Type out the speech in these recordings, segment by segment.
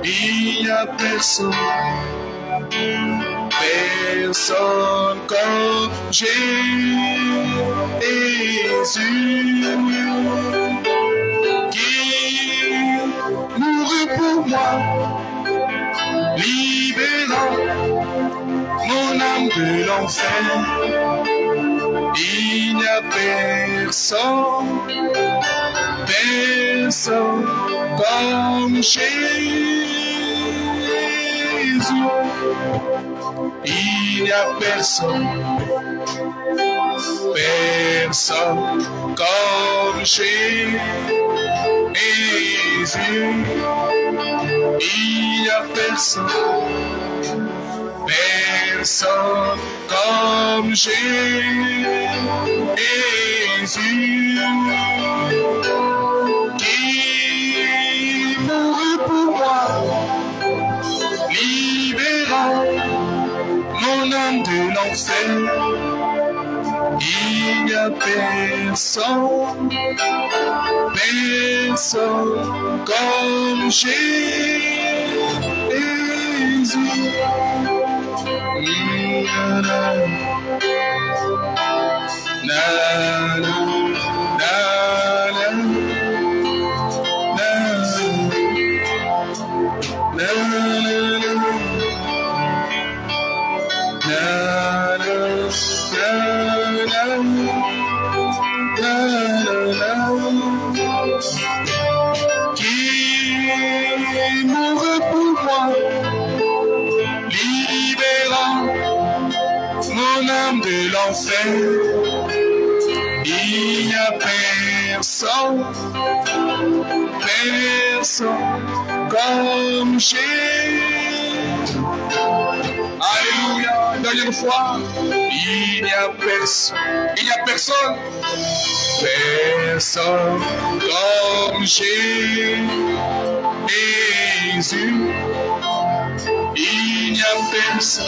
Il n'y a personne, personne comme Jésus qui mourut pour moi, libérant mon âme de l'enfer. Il n'y a personne, personne comme Jésus. Il n'y a personne, personne comme Jésus. Il n'y a personne, personne comme Jésus qui mourut pour moi, libérant mon âme de l'enfer. Il n'y a personne, personne comme Jésus. Na, na, na, na, na, qui mourut pour moi, libérant mon âme de l'enfer. Il n'y a personne, personne comme Jésus. Alléluia. Dernière fois, il n'y a personne, personne comme Jésus. Il n'y a personne,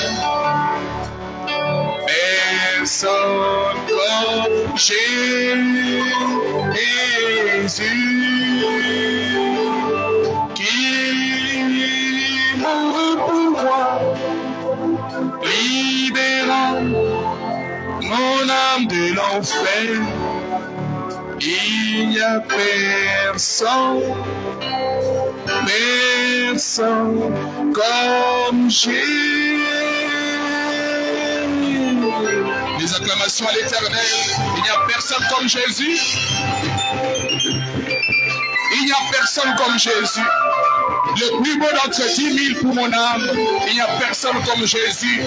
personne comme Jésus qui mourut pour moi, libérant mon âme de l'enfer. Il n'y a personne, personne comme Jésus. Les acclamations à l'Éternel. Il n'y a personne comme Jésus. Il n'y a personne comme Jésus. Le plus beau d'entre 10 000 pour mon âme. Il n'y a personne comme Jésus,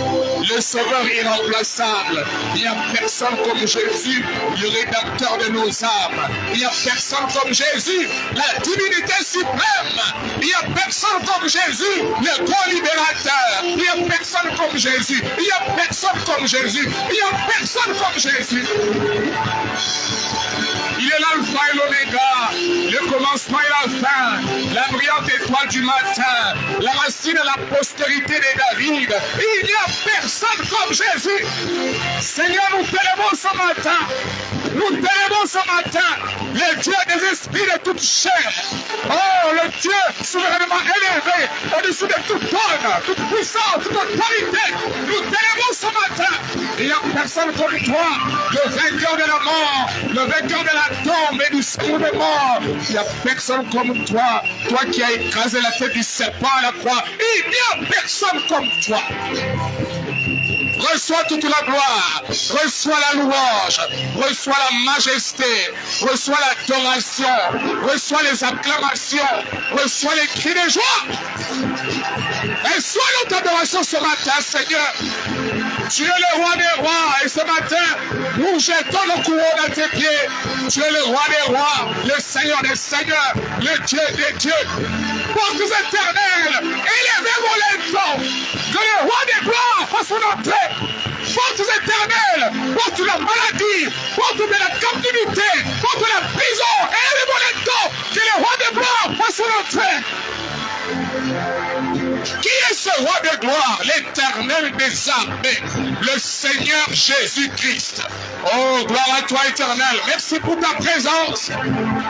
le sauveur irremplaçable. Il n'y a personne comme Jésus, le rédempteur de nos âmes. Il n'y a personne comme Jésus, la divinité suprême. Il n'y a personne comme Jésus, le grand libérateur. Il n'y a personne comme Jésus. Il n'y a personne comme Jésus. Il n'y a personne comme Jésus. Il est l'alpha et l'oméga, le commencement et la fin, la brillante étoile du matin, la racine et la postérité de David. Il n'y a personne comme Jésus. Seigneur, nous t'élevons ce matin. Nous t'élevons ce matin, le Dieu des esprits de toute chair. Oh, le Dieu souverainement élevé, au-dessus de toute ordre, toute puissance, toute autorité. Nous t'élevons ce matin. Il n'y a personne comme toi, le vainqueur de la mort, le vainqueur de la tombe et du séjour des morts. Il n'y a personne comme toi, toi qui as écrasé la tête du serpent à la croix. Il n'y a personne comme toi. Reçois toute la gloire, reçois la louange, reçois la majesté, reçois l'adoration, reçois les acclamations, reçois les cris de joie. Reçois notre adoration ce matin, Seigneur. Tu es le roi des rois et ce matin, nous jetons nos couronnes à tes pieds. Tu es le roi des rois, le Seigneur des seigneurs, le Dieu des dieux. Portes éternelles, élevez-vous les temps, que le roi des gloires fasse son entrée. Portes éternelles, porte la maladie, porte de la captivité, porte la prison, élevez-vous les temps, que le roi des gloires fasse son entrée. Qui est ce roi de gloire? L'Éternel des armées, le Seigneur Jésus-Christ. Oh, gloire à toi, Éternel. Merci pour ta présence.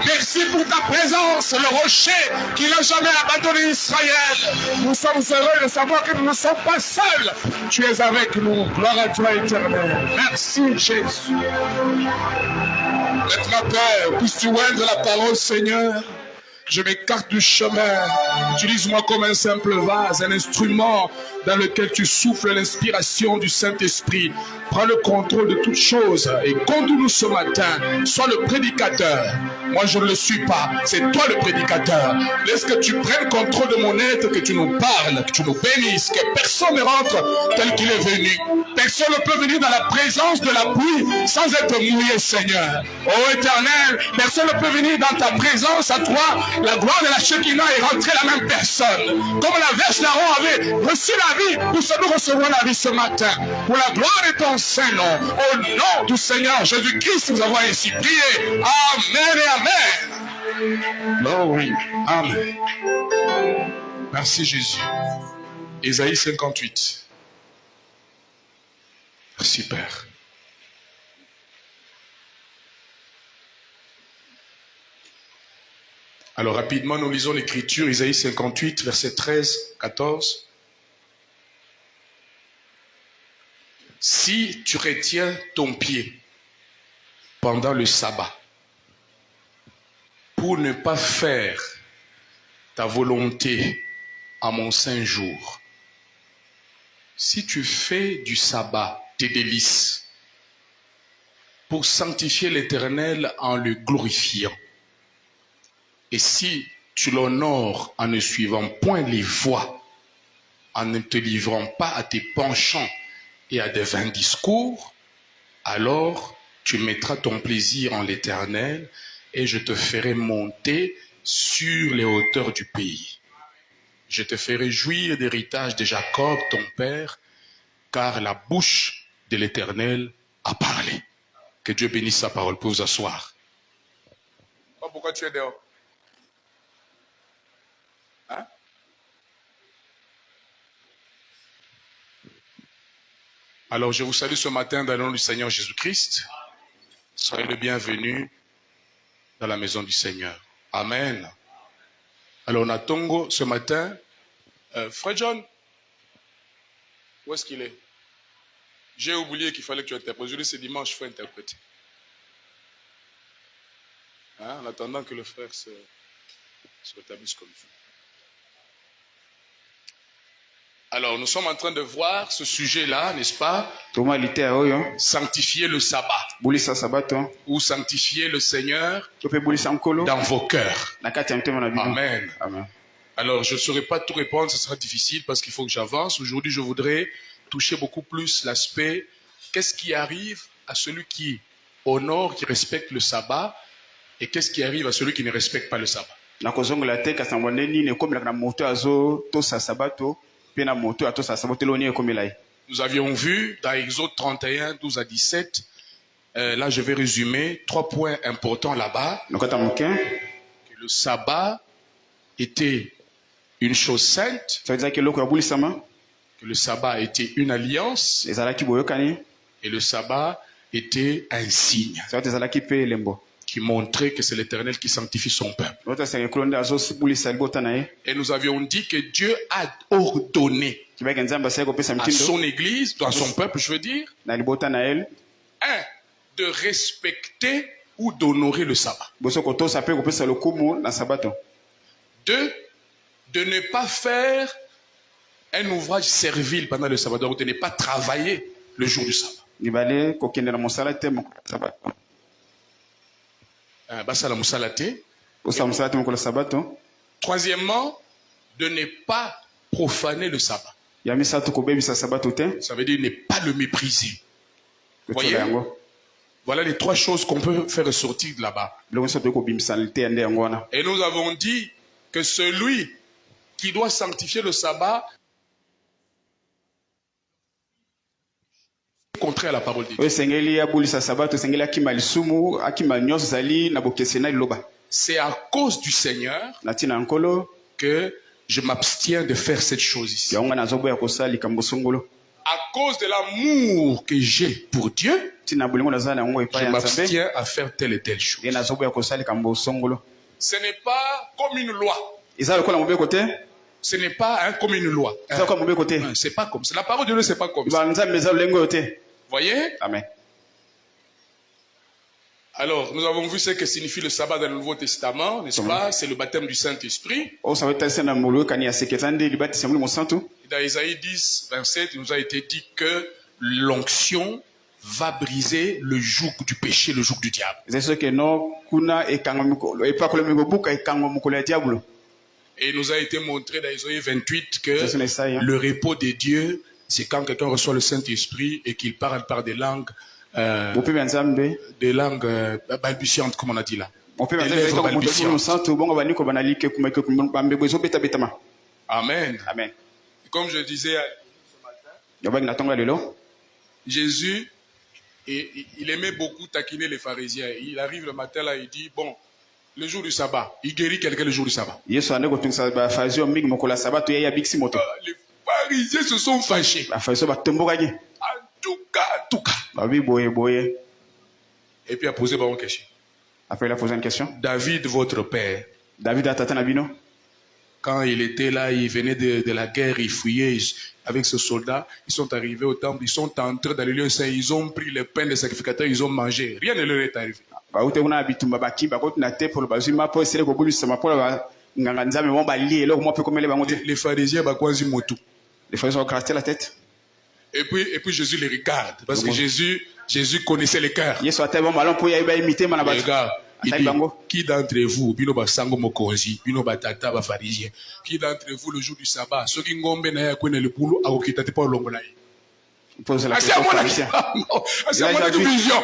Merci pour ta présence, le rocher qui n'a jamais abandonné Israël. Nous sommes heureux de savoir que nous ne sommes pas seuls. Tu es avec nous. Gloire à toi, Éternel. Merci, Jésus. Maintenant, Père, puisses-tu oindre la parole, Seigneur. Je m'écarte du chemin. Utilise-moi comme un simple vase, un instrument dans lequel tu souffles l'inspiration du Saint-Esprit. Prends le contrôle de toutes choses et conduis-nous ce matin. Sois le prédicateur. Moi, je ne le suis pas. C'est toi le prédicateur. Laisse que tu prennes contrôle de mon être, que tu nous parles, que tu nous bénisses, que personne ne rentre tel qu'il est venu. Personne ne peut venir dans la présence de la pluie sans être mouillé, Seigneur. Oh Éternel, personne ne peut venir dans ta présence à toi. La gloire de la Shekinah est rentrée la même personne. Comme la Vierge d'Aaron avait reçu la vie, nous nous recevons la vie ce matin. Pour la gloire de ton Saint-Nom, au nom du Seigneur Jésus-Christ, nous avons ainsi prié. Amen et Amen. Glory. Amen. Merci Jésus. Ésaïe 58. Merci Père. Alors rapidement, nous lisons l'écriture, Ésaïe 58, versets 13, 14. Si tu retiens ton pied pendant le sabbat, pour ne pas faire ta volonté à mon saint jour, si tu fais du sabbat tes délices, pour sanctifier l'Éternel en le glorifiant, et si tu l'honores en ne suivant point les voies, en ne te livrant pas à tes penchants et à des vains discours, alors tu mettras ton plaisir en l'Éternel et je te ferai monter sur les hauteurs du pays. Je te ferai jouir d'héritage de Jacob, ton père, car la bouche de l'Éternel a parlé. Que Dieu bénisse sa parole. Pour vous asseoir. Oh, pourquoi tu es dehors? Hein? Alors, je vous salue ce matin dans le nom du Seigneur Jésus-Christ. Soyez le bienvenu dans la maison du Seigneur. Amen. Alors, on a Tongo ce matin. Frère John, où est-ce qu'il est? J'ai oublié qu'il fallait que tu interprètes. Aujourd'hui, c'est dimanche, il faut interpréter. Hein? En attendant que le frère se rétablisse comme il faut. Alors, nous sommes en train de voir ce sujet-là, n'est-ce pas? Sanctifier le sabbat. Ou sanctifier le Seigneur dans vos cœurs. Amen. Amen. Alors, je ne saurais pas tout répondre, ce sera difficile parce qu'il faut que j'avance. Aujourd'hui, je voudrais toucher beaucoup plus l'aspect qu'est-ce qui arrive à celui qui honore, qui respecte le sabbat, et qu'est-ce qui arrive à celui qui ne respecte pas le sabbat. Nous avions vu dans Exode 31, 12 à 17, là je vais résumer 3 points importants là-bas. Que le sabbat était une chose sainte, que le sabbat était une alliance, et le sabbat était un signe qui montrait que c'est l'Éternel qui sanctifie son peuple. Et nous avions dit que Dieu a ordonné à son église, à son peuple, je veux dire, de respecter ou d'honorer le sabbat. 2, de ne pas faire un ouvrage servile pendant le sabbat, donc de ne pas travailler le jour du sabbat. Troisièmement, de ne pas profaner le sabbat. Ça veut dire ne pas le mépriser. Voyez, voilà les 3 choses qu'on peut faire ressortir de là-bas. Et nous avons dit que celui qui doit sanctifier le sabbat est contraire à la parole de Dieu. C'est à cause du Seigneur que je m'abstiens de faire cette chose ici. À cause de l'amour que j'ai pour Dieu, je m'abstiens à faire telle et telle chose. Ce n'est pas comme une loi. Ce n'est pas comme une loi. C'est pas comme ça. La parole de Dieu, c'est pas comme ça. Voyez? Amen. Alors, nous avons vu ce que signifie le sabbat dans le Nouveau Testament, n'est-ce pas? C'est le baptême du Saint-Esprit. Dans Isaïe 10, 27, il nous a été dit que l'onction va briser le joug du péché, le joug du diable. Et il nous a été montré dans Isaïe 28 que le repos de Dieu, c'est quand quelqu'un reçoit le Saint-Esprit et qu'il parle par des langues balbutiantes, comme on a dit là. Amen. Amen. Comme je disais ce matin, Jésus, il aimait beaucoup taquiner les pharisiens. Il arrive le matin là, il dit, bon, le jour du sabbat, il guérit quelqu'un le jour du sabbat. Les pharisiens se sont fâchés. En tout cas. Et puis il a posé une question. Après, il a posé une question. David, votre père, quand il était là, il venait de la guerre, il fouillait avec ses soldats. Ils sont arrivés au temple, ils sont entrés dans le lieu saint, ils ont pris le pain des sacrificateurs, ils ont mangé. Rien ne leur est arrivé. Les pharisiens, les pharisiens ont craché la tête. Et puis Jésus les regarde, parce que Jésus connaissait les cœurs. Les gars, il dit, qui d'entre vous, qui d'entre vous le jour du sabbat, ceux qui ngombe na ya kwene le boulot a okita te pas longola. Pose la question. C'est mon vision.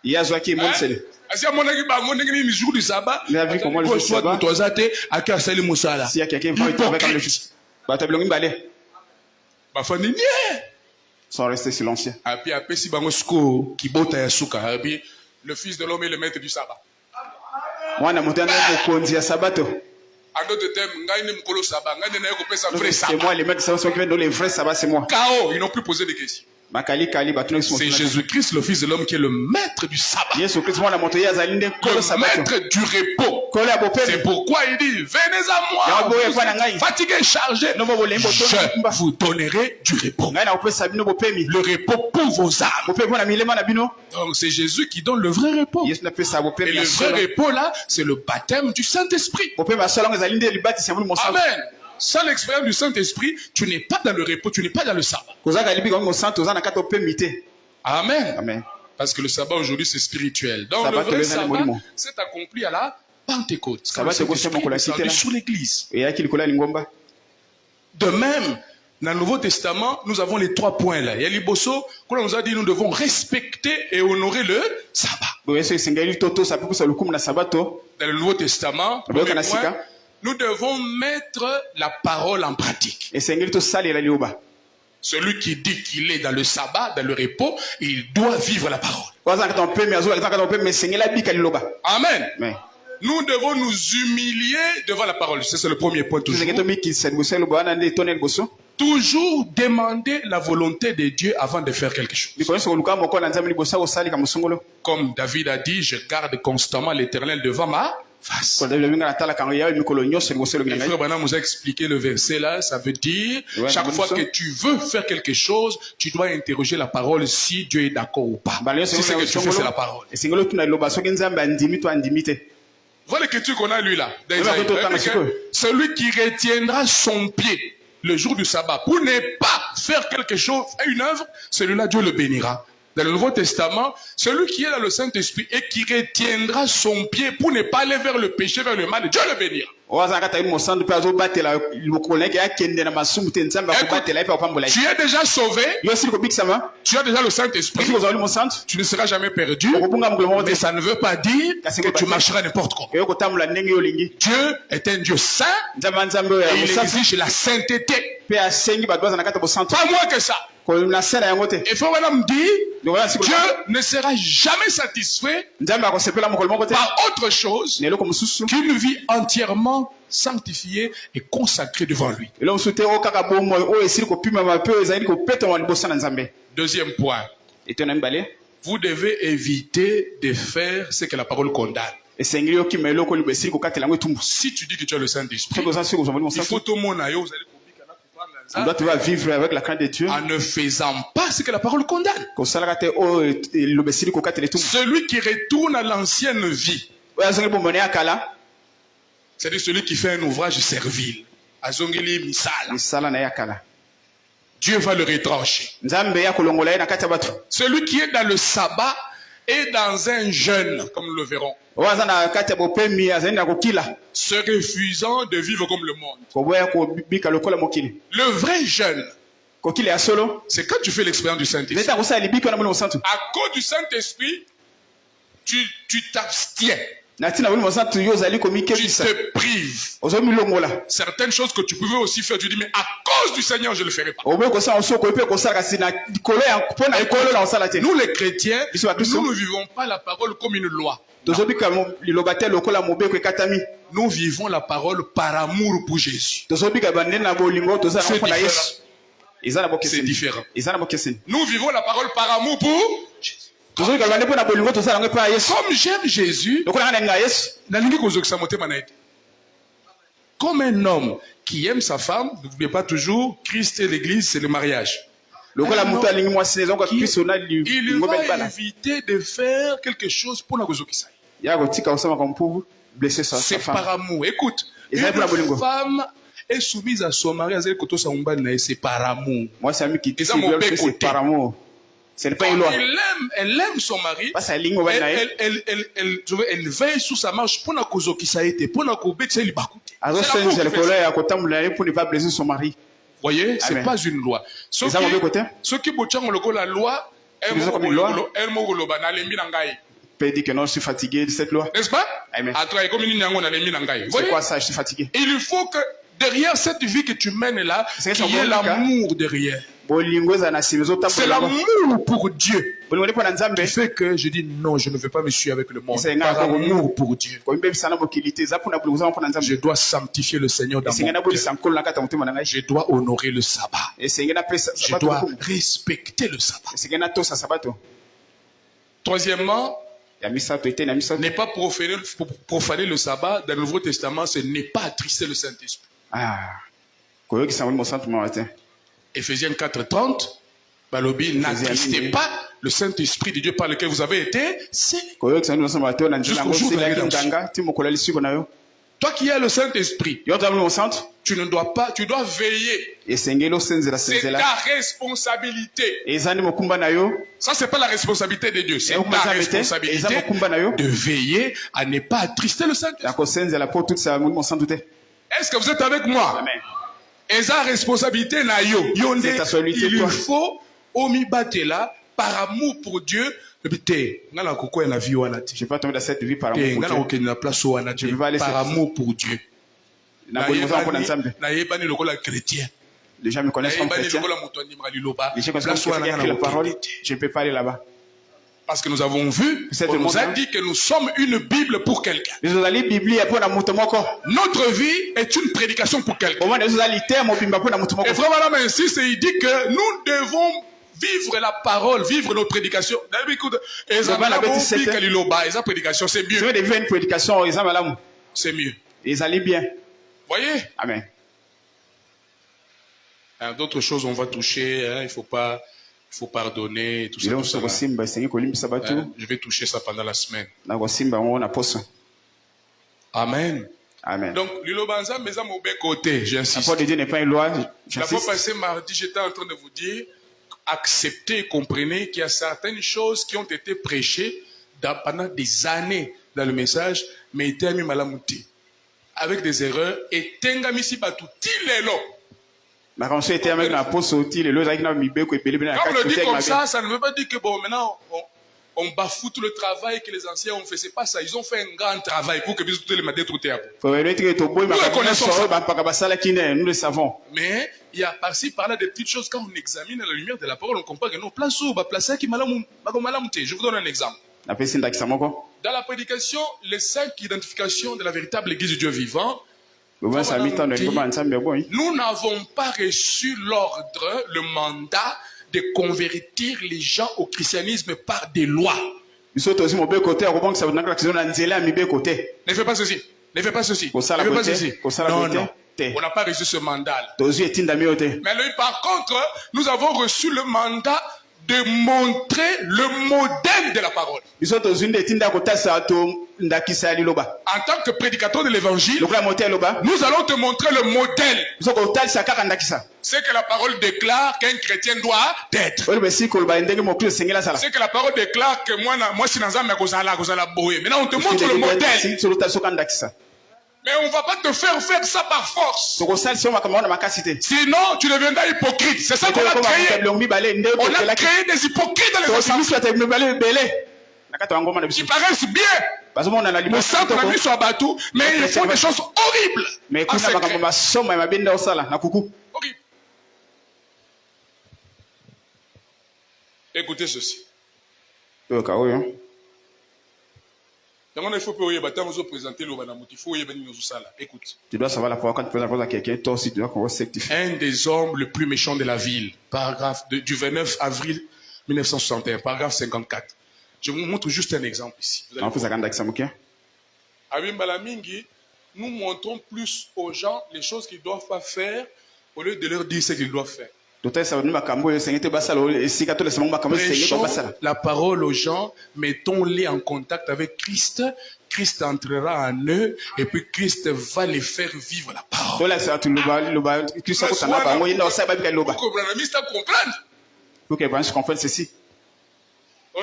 Il y a Joachim Monsel. Si à mon avis, le jour du sabbat, il a vu comment le jour du sabbat. Si y a quelqu'un qui va travailler comme le fils, sont restés silencieux. Le fils de l'homme est le maître du sabbat. En d'autres termes, c'est moi, les maîtres qui viennent dans les vrais sabbats, c'est moi. K.O. Ils n'ont plus posé de questions. C'est Jésus-Christ, le Fils de l'homme, qui est le maître du sabbat. Le maître du repos. C'est pourquoi il dit, venez à moi, fatigués, chargés, je vous donnerai du repos. Le repos pour vos âmes. Donc c'est Jésus qui donne le vrai repos. Et le vrai repos là, c'est le baptême du Saint-Esprit. Amen. Sans l'expérience du Saint-Esprit, tu n'es pas dans le repos, tu n'es pas dans le sabbat. Amen. Amen. Parce que le sabbat aujourd'hui c'est spirituel. Donc le vrai sabbat s'est accompli à la Pentecôte. Sous l'église. De même, dans le Nouveau Testament, nous avons les 3 points là. Il y a l'Ibosso, qu'on nous a dit nous devons respecter et honorer le sabbat. Dans le Nouveau Testament, nous devons mettre la parole en pratique. Celui qui dit qu'il est dans le sabbat, dans le repos, il doit vivre la parole. Amen. Mais nous devons nous humilier devant la parole. C'est le premier point toujours. Toujours demander la volonté de Dieu avant de faire quelque chose. Comme David a dit, je garde constamment l'Éternel devant ma face. Le frère Branham nous a expliqué le verset là, ça veut dire chaque fois que tu veux faire quelque chose, tu dois interroger la parole si Dieu est d'accord ou pas. Si ce que tu fais, c'est la parole. Voilà l'écriture qu'on a lu là. Celui qui retiendra son pied le jour du sabbat pour ne pas faire quelque chose, une œuvre, celui-là Dieu le bénira. Dans le Nouveau Testament, celui qui est dans le Saint-Esprit et qui retiendra son pied pour ne pas aller vers le péché, vers le mal, Dieu le bénira. Écoute, tu es déjà sauvé, tu as déjà le Saint-Esprit, tu ne seras jamais perdu, mais ça ne veut pas dire que tu marcheras n'importe quoi. Dieu est un Dieu saint et il exige la sainteté. pe asengi bato baza na kati ya bosantu Pas moins que ça. kolona se na yango te Il faut maintenant me dire, lokola sikoyo Dieu ne sera jamais satisfait nzambe akosepela mokolo moko te par autre chose na eloko mosusu qu'une vie entièrement sanctifiée et consacrée devant lui. eloko mosusu te oyo kaka bomoi oyo esili kopimama pe oyo ezali kopetama liboso na nzambe. Deuxième point, ete na mibale vous devez éviter de faire ce que la parole condamne. esengeli okima eloko libo esili kokatela yango etumbu Si tu dis que tu as le Saint-Esprit, soki oza soki ozwa il mosantu faut tout le monde aille, vous allez on doit trouver à vivre avec la crainte de Dieu en ne faisant pas ce que la parole condamne. kosalaka te oyo libo esili kokatela etumbu Celui qui retourne à l'ancienne vie, oyo azongi bomone ya kala c'est-à-dire celui qui fait un ouvrage servile, azongeli misala, misala na ye ya kala Dieu va le retrancher. nzambe ya kolongola ye na kati ya bato Celui qui est dans le sabbat est dans un jeûne, comme nous le verrons, oyo aza na kati ya bopemi azali na kokila se refusant de vivre comme le monde. koboya kobika lokola mokili Le vrai jeûne, kokila ya solo c'est quand tu fais l'expérience du Saint-Esprit. nzeta kosala libiki wana moni mosantu À cause du Saint-Esprit, tu t'abstiens, na ntina moni mosantu yo ozali tu komikebisa te prives. ozomilongola Certaines choses que tu pouvais aussi faire, tu dis, mais à cause du Seigneur, je ne le ferai pas. oboyi kosala mosusu okoyi mpe kosala kasi na likolo ya mpo na likolo na kosala te Nous, les chrétiens, Bisous à tous. nous ne vivons pas la parole comme une loi. tozobika liloba te lokola mobeko ekatami Nous vivons la parole par amour pour Jésus. tozobika bandeni na bolingo tozala C'est na mpo na différent. yesu eza na C'est bokeseni différent. eza na bokeseni Nous vivons la parole par amour pour Jésus. tozobika bandeni mpo na bolingo tozala yango mpo na yesu Comme j'aime Jésus, lokola nga nalinga yesu nalingi kozokisa motema na ye te. Comme un homme qui aime sa femme, n'oubliez pas toujours, Christ et l'Église, c'est le mariage. lokola Alors, moto alingi mwasi ezonga il kristo na il lingo va belibala éviter de faire quelque chose pour la kozokisa ye. ya kotika kosamaka mpubu blesse sa C'est femme par amour. Écoute, Et ça, pour la une bolingo. femme est soumise à son mari, c'est par amour. mwasi amiki Et ça, mon père c'est côté. par amour ce n'est pas une Quand loi elle aime son mari, basi alingi mobali na ye elle veille sur sa marche pour la kozokisa ye te, pour la kobekisa ye libaku te. C'est l'amour azosenza qui fait likolo ça. ya kotambola na ye pour ne pas blesser son mari Vous voyez, c'est Amen. pas une loi. Et ça, mon vieux côté? Ceux qui botchangent le la loi, Ils ont comme une loi? elle m'a dit na lembi na ngai. peut dire que non je suis fatigué de cette loi N'est-ce pas? Amen. Après, comme il y a na lembi na ngai. Vous c'est voyez? quoi ça je suis fatigué Il faut que derrière cette vie que tu mènes là, C'est qu'il y ça, ait mon l'amour derrière. bolingo eza na sima C'est ezotambola l'amour pour Dieu bolingo ndi mpo na nzambe qui fait que je dis non, je ne veux pas me suivre avec le monde. C'est Par un amour pour Dieu. koyibebisa na mokili te eza mpona bolingo eza mpo na Je nzambe dois sanctifier le Seigneur dans mon esenge cœur. nabolisa nkolo na kati ya motema na ngai Je dois honorer le sabbat. esenge napesa Je sabato dois lokumu respecter le sabbat. esenge natosa sabato Troisièmement, ya misato eteni ya misato ne pas profaner le sabbat dans le Nouveau Testament, c'est ne pas attrister le Saint-Esprit. koyokisa molimo santu mawa te Éphésiens 4:30, Balobi, n'attristez pas le Saint-Esprit de Dieu par lequel vous avez été scellés. koyokisa molimo santu mawa te oyo na nzela yango Jusqu'au jour de la oselaki rédemption. nganga ti mokolo ya lisiko na yo Toi qui as le Saint-Esprit, yo toza molimo santu tu ne dois pas, tu dois veiller. esengeli osenzela C'est senzela ta responsabilité. eza ndi mokumba na yo Ça, c'est pas la responsabilité de Dieu. C'est Et ta eza responsabilité mokumba na yo de veiller à ne pas attrister le Saint-Esprit. ya kosenzela mpo otutisa molimo santu te Est-ce que vous êtes avec moi? amen Et sa responsabilité na yo. Yonde, C'est ta solitude, il toi. faut omi batela par amour pour Dieu. Te, ngana koko na vie wana te. je vais pas tomber dans cette vie par Te, amour ngana pour koko na place wana te. Je vais aller Par faire- amour pour Dieu. na bolingo eza mpo na nzambe Na yebani lokola chrétien. les gens me Na connaissent comme yebani chrétien lokola moto andimaka liloba. les gens connaissent Place comme wana chrétien ngana qui la koko parole te. je ne peux pas aller là-bas Parce que nous avons vu, C'est on le nous a monde, dit que nous sommes une Bible pour quelqu'un. ezozali biblia mpo na moto moko Notre vie est une prédication pour quelqu'un. omona ezozali te mobimba mpo na moto moko Et frère Madame insiste et il dit que nous devons vivre la parole, vivre notre prédication. Et ça Bana beti sete. sa prédication, c'est soki mieux. devient une prédication eza malamu C'est mieux. ezali bien Voyez? amen Hein, d'autres choses on va toucher, hein, il faut pardonner, et tout ça. biloko Tout ça mosusu là. kosimba esengi kolimbisa bato Hein, je vais toucher ça pendant la semaine. na kosimba yango na poso Amen. amen Donc, Lilobanza, mais à mon côté, la j'insiste. parole de Dieu n'est pas une loi La fois j'insiste passée, mardi, j'étais en train de vous dire, acceptez et comprenez qu'il y a certaines choses qui ont été prêchées pendant des années dans le message, mais étaient mis malamouti. Avec des erreurs, et tengamisi batu tilelo. makambo so ete ameki na poso ti lelo ezalaki na mibeko ebele bele na Quand on le kati dit koteki comme mabe ça, ça ne veut pas dire que bon, maintenant, on bafoue tout le travail que les anciens ont fait. C'est pas ça. Ils ont fait un grand travail pour que tous les matins tout est à bout. faut eti ke toboyi Nous makambo reconnaissons nyonso ça. oyo bampaka basalaki ne nous le savons Mais il y a par-ci, par-là des petites choses. Quand on examine à la lumière de la parole, on comprend que non, place où, place qui malamu. Je vous donne un exemple. Dans la prédication, les 5 identifications de la véritable Église de Dieu vivant, nous n'avons pas reçu l'ordre, le mandat de convertir les gens au christianisme par des lois. Ne fais pas ceci. Ne fais pas ceci. Ne fais pas ceci. Non, non. On n'a pas reçu ce mandat-là. Mais lui, par contre, nous avons reçu le mandat de montrer le modèle de la parole. En tant que prédicateur de l'évangile, nous allons te montrer le modèle. Ce que la parole déclare qu'un chrétien doit être. Ce que la parole déclare que moi si Maintenant on te montre le modèle. Mais on ne va pas te faire ça par force. Sinon, tu deviendras hypocrite. C'est ça qu'on a créé. On a créé des hypocrites dans les assemblées. Qui paraissent bien. Le centre a mis sur Abatou, mais ils font des choses horribles. Horrible. Écoutez ceci. Il faut présenter écoute. Tu dois savoir la fois quand tu présentes à quelqu'un, toi aussi tu dois commencer sectifier. Un des hommes le plus méchants de la ville, paragraphe du 29 avril 1961, paragraphe 54. Je vous montre juste un exemple ici. Nous montrons plus aux gens les choses qu'ils ne doivent pas faire au lieu de leur dire ce qu'ils doivent faire. Prêchons la parole aux gens, mettons-les en contact avec Christ. Christ entrera en eux et puis Christ va les faire vivre la parole. Pour que les comprennent ceci. Vous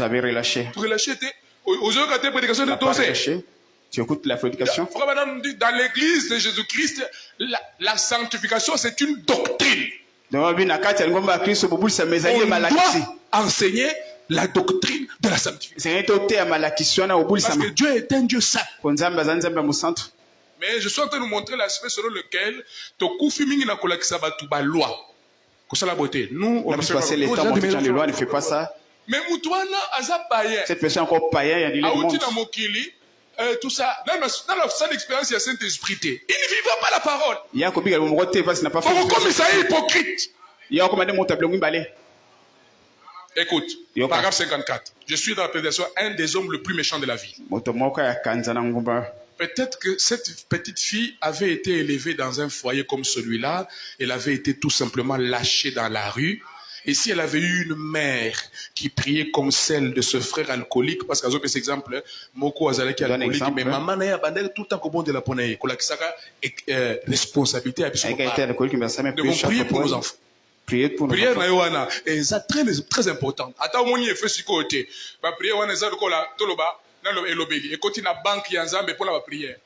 avez relâché. Tu écoutes la prédication. Dans l'église de Jésus-Christ, la sanctification, c'est une doctrine. On doit enseigner la doctrine de la sanctification. Parce que Dieu est un Dieu saint. Mais je suis en train de vous montrer l'aspect selon lequel nous, on ne lois ne fait pas ça. Mais cette personne encore païen, il y a du monde. Tout ça, dans la seule expérience, il y a Saint-Esprit. Il ne vivra pas la parole. Comme ça est hypocrite. Écoute, paragraphe 54. Je suis dans la prédication, un des hommes le plus méchants de la ville. Peut-être que cette petite fille avait été élevée dans un foyer comme celui-là. Elle avait été tout simplement lâchée dans la rue. Et si elle avait eu une mère qui priait comme celle de ce frère alcoolique, parce qu'à cet exemple, Moko Azalek est alcoolique, mais maman n'a pas tout le temps comme de la poney, qu'on a responsabilité à de prier pour nos enfants. Prière na et ça très important. Attends, on y est fait ce côté. Va prier on est là toloba dans le elobeli et continue la banque yanzambe pour la prière.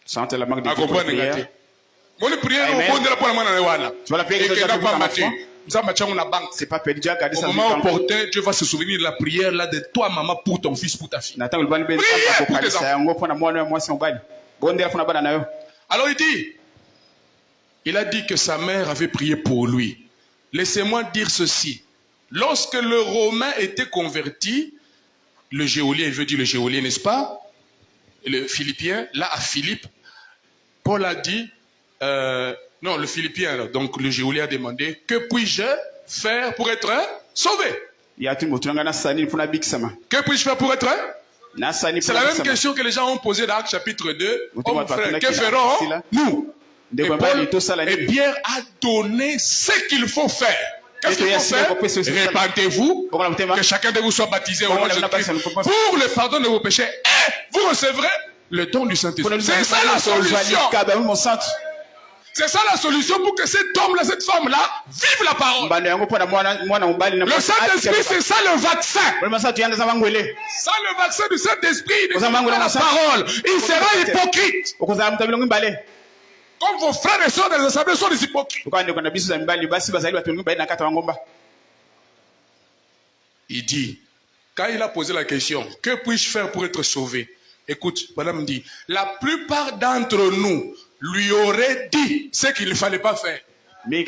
Sente la marque de prière. Mon prière au bon de la pour la tu vas la prière que n'a pas maté. C'est pas perdu. Au moment opportun, Dieu va se souvenir de la prière là de toi, maman, pour ton fils, pour ta fille. Alors il a dit que sa mère avait prié pour lui. Laissez-moi dire ceci. Lorsque le Romain était converti, le géolien, il veut dire le géolien, n'est-ce pas? Et le Philippien, là à Philippe, Paul a dit... non, le Philippien, donc le géolien a demandé, que puis-je faire pour être sauvé? Que puis-je faire pour être? C'est la même question que les gens ont posée dans Actes chapitre 2. Oh, frère, que ferons-nous? Et Pierre a donné ce qu'il faut faire. Qu'est-ce qu'il faut faire? Répandez-vous, que chacun de vous soit baptisé au nom de Jésus-Christ pour le pardon de vos péchés et vous recevrez le don du Saint-Esprit. C'est ça la solution. C'est ça la solution pour que cet homme-là, cette femme-là, vive la parole. Le Saint-Esprit, c'est ça le vaccin. Ça, le vaccin du Saint-Esprit, la parole. Il sera hypocrite. Comme vos frères et sœurs des assemblées sont des hypocrites. Il dit, quand il a posé la question, que puis-je faire pour être sauvé? Écoute, madame dit, la plupart d'entre nous, lui aurait dit ce qu'il ne fallait pas faire. Tu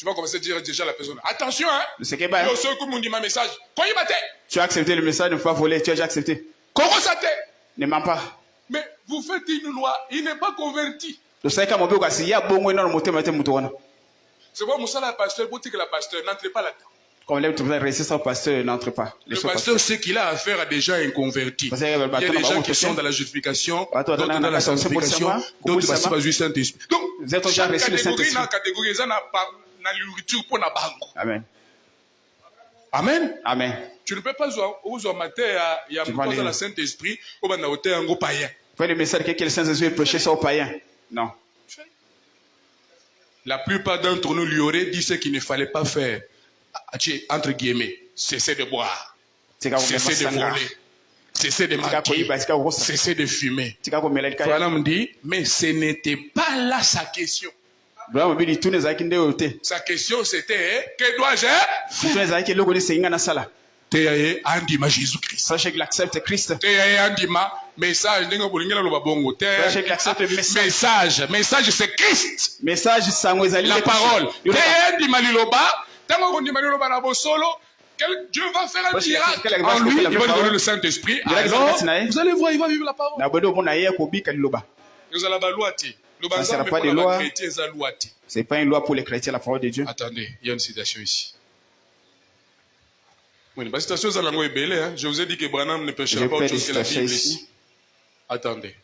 vas commencer à dire déjà à la personne, attention, hein. Ma message. Tu as accepté le message, ne faut pas voler, tu as déjà accepté. Comment ça t'est? Ne mens pas. Mais vous faites une loi, il n'est pas converti. C'est pourquoi Moussa pasteur, pour dire que la pasteur n'entre pas là-dedans. Comme le pasteur n'entre pas. Le pasteur sait qu'il a affaire à des gens inconvertis. Il y a des gens qui sont dans la justification, d'autres dans la sanctification, d'autres dans le Saint-Esprit. Donc, chaque catégorie n'a catégorie, ça n'a pas la nourriture pour la banque. Amen. Amen. Amen. Tu ne peux pas aux matin, il y a un le Saint-Esprit, ou bien un païen. Vous le message que le Saint-Esprit prêchait ça aux païens. Non. La plupart d'entre nous lui auraient dit ce qu'il ne fallait pas faire. Entre guillemets, cesser de boire, cesser de voler, cesser de mentir, cesser de fumer. Franam dit, mais ce n'était pas là sa question. Sa question c'était, que dois-je faire? Te andima Jésus-Christ. Sachez qu'il accepte Christ. Te andima message message c'est Christ. Message la parole. Te andima liloba, tango kondima liloba na bosolo, Dieu va faire un miracle en lui, il va lui donner le Saint-Esprit. Alors, vous allez voir, il va vivre la parole. Nous allons la loi. Ça ne sera pas de loi. C'est pas une loi pour les chrétiens, la parole de Dieu. Attendez, il y a une citation ici. Oui, la citation, je vous ai dit que Branham ne pêchera pas autre chose que la Bible ici. Attendez.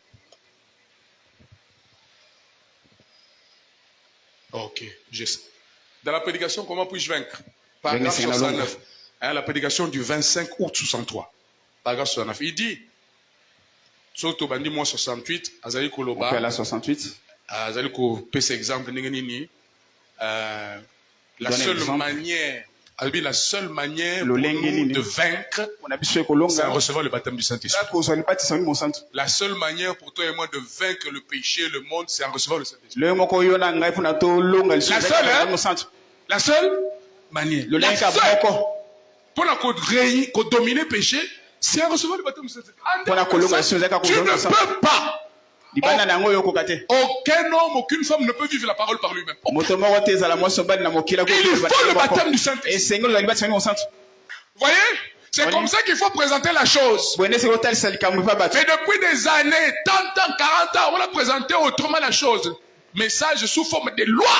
Ok, dans la prédication, comment puis-je vaincre? Paragraphe 69. La prédication du 25 août 63. Paragraphe 69. Il dit, surtout, bandi moins 68, Azali Koloba. On peut 68. Azali Ko, pèse exemple, la seule manière. La seule manière pour nous de vaincre, c'est en recevant le baptême du Saint-Esprit. La seule manière pour toi et moi de vaincre le péché, le monde, c'est en recevant le Saint-Esprit. La seule manière. La seule pour dominer le péché, c'est en recevant le baptême du Saint-Esprit. Tu ne peux pas. Aucun homme, aucune femme ne peut vivre la parole par lui-même. Il faut le baptême du Saint-Esprit. Vous voyez? C'est comme ça qu'il faut présenter la chose. Mais depuis des années, 30 ans, 40 ans, on a présenté autrement la chose. Message sous forme de loi.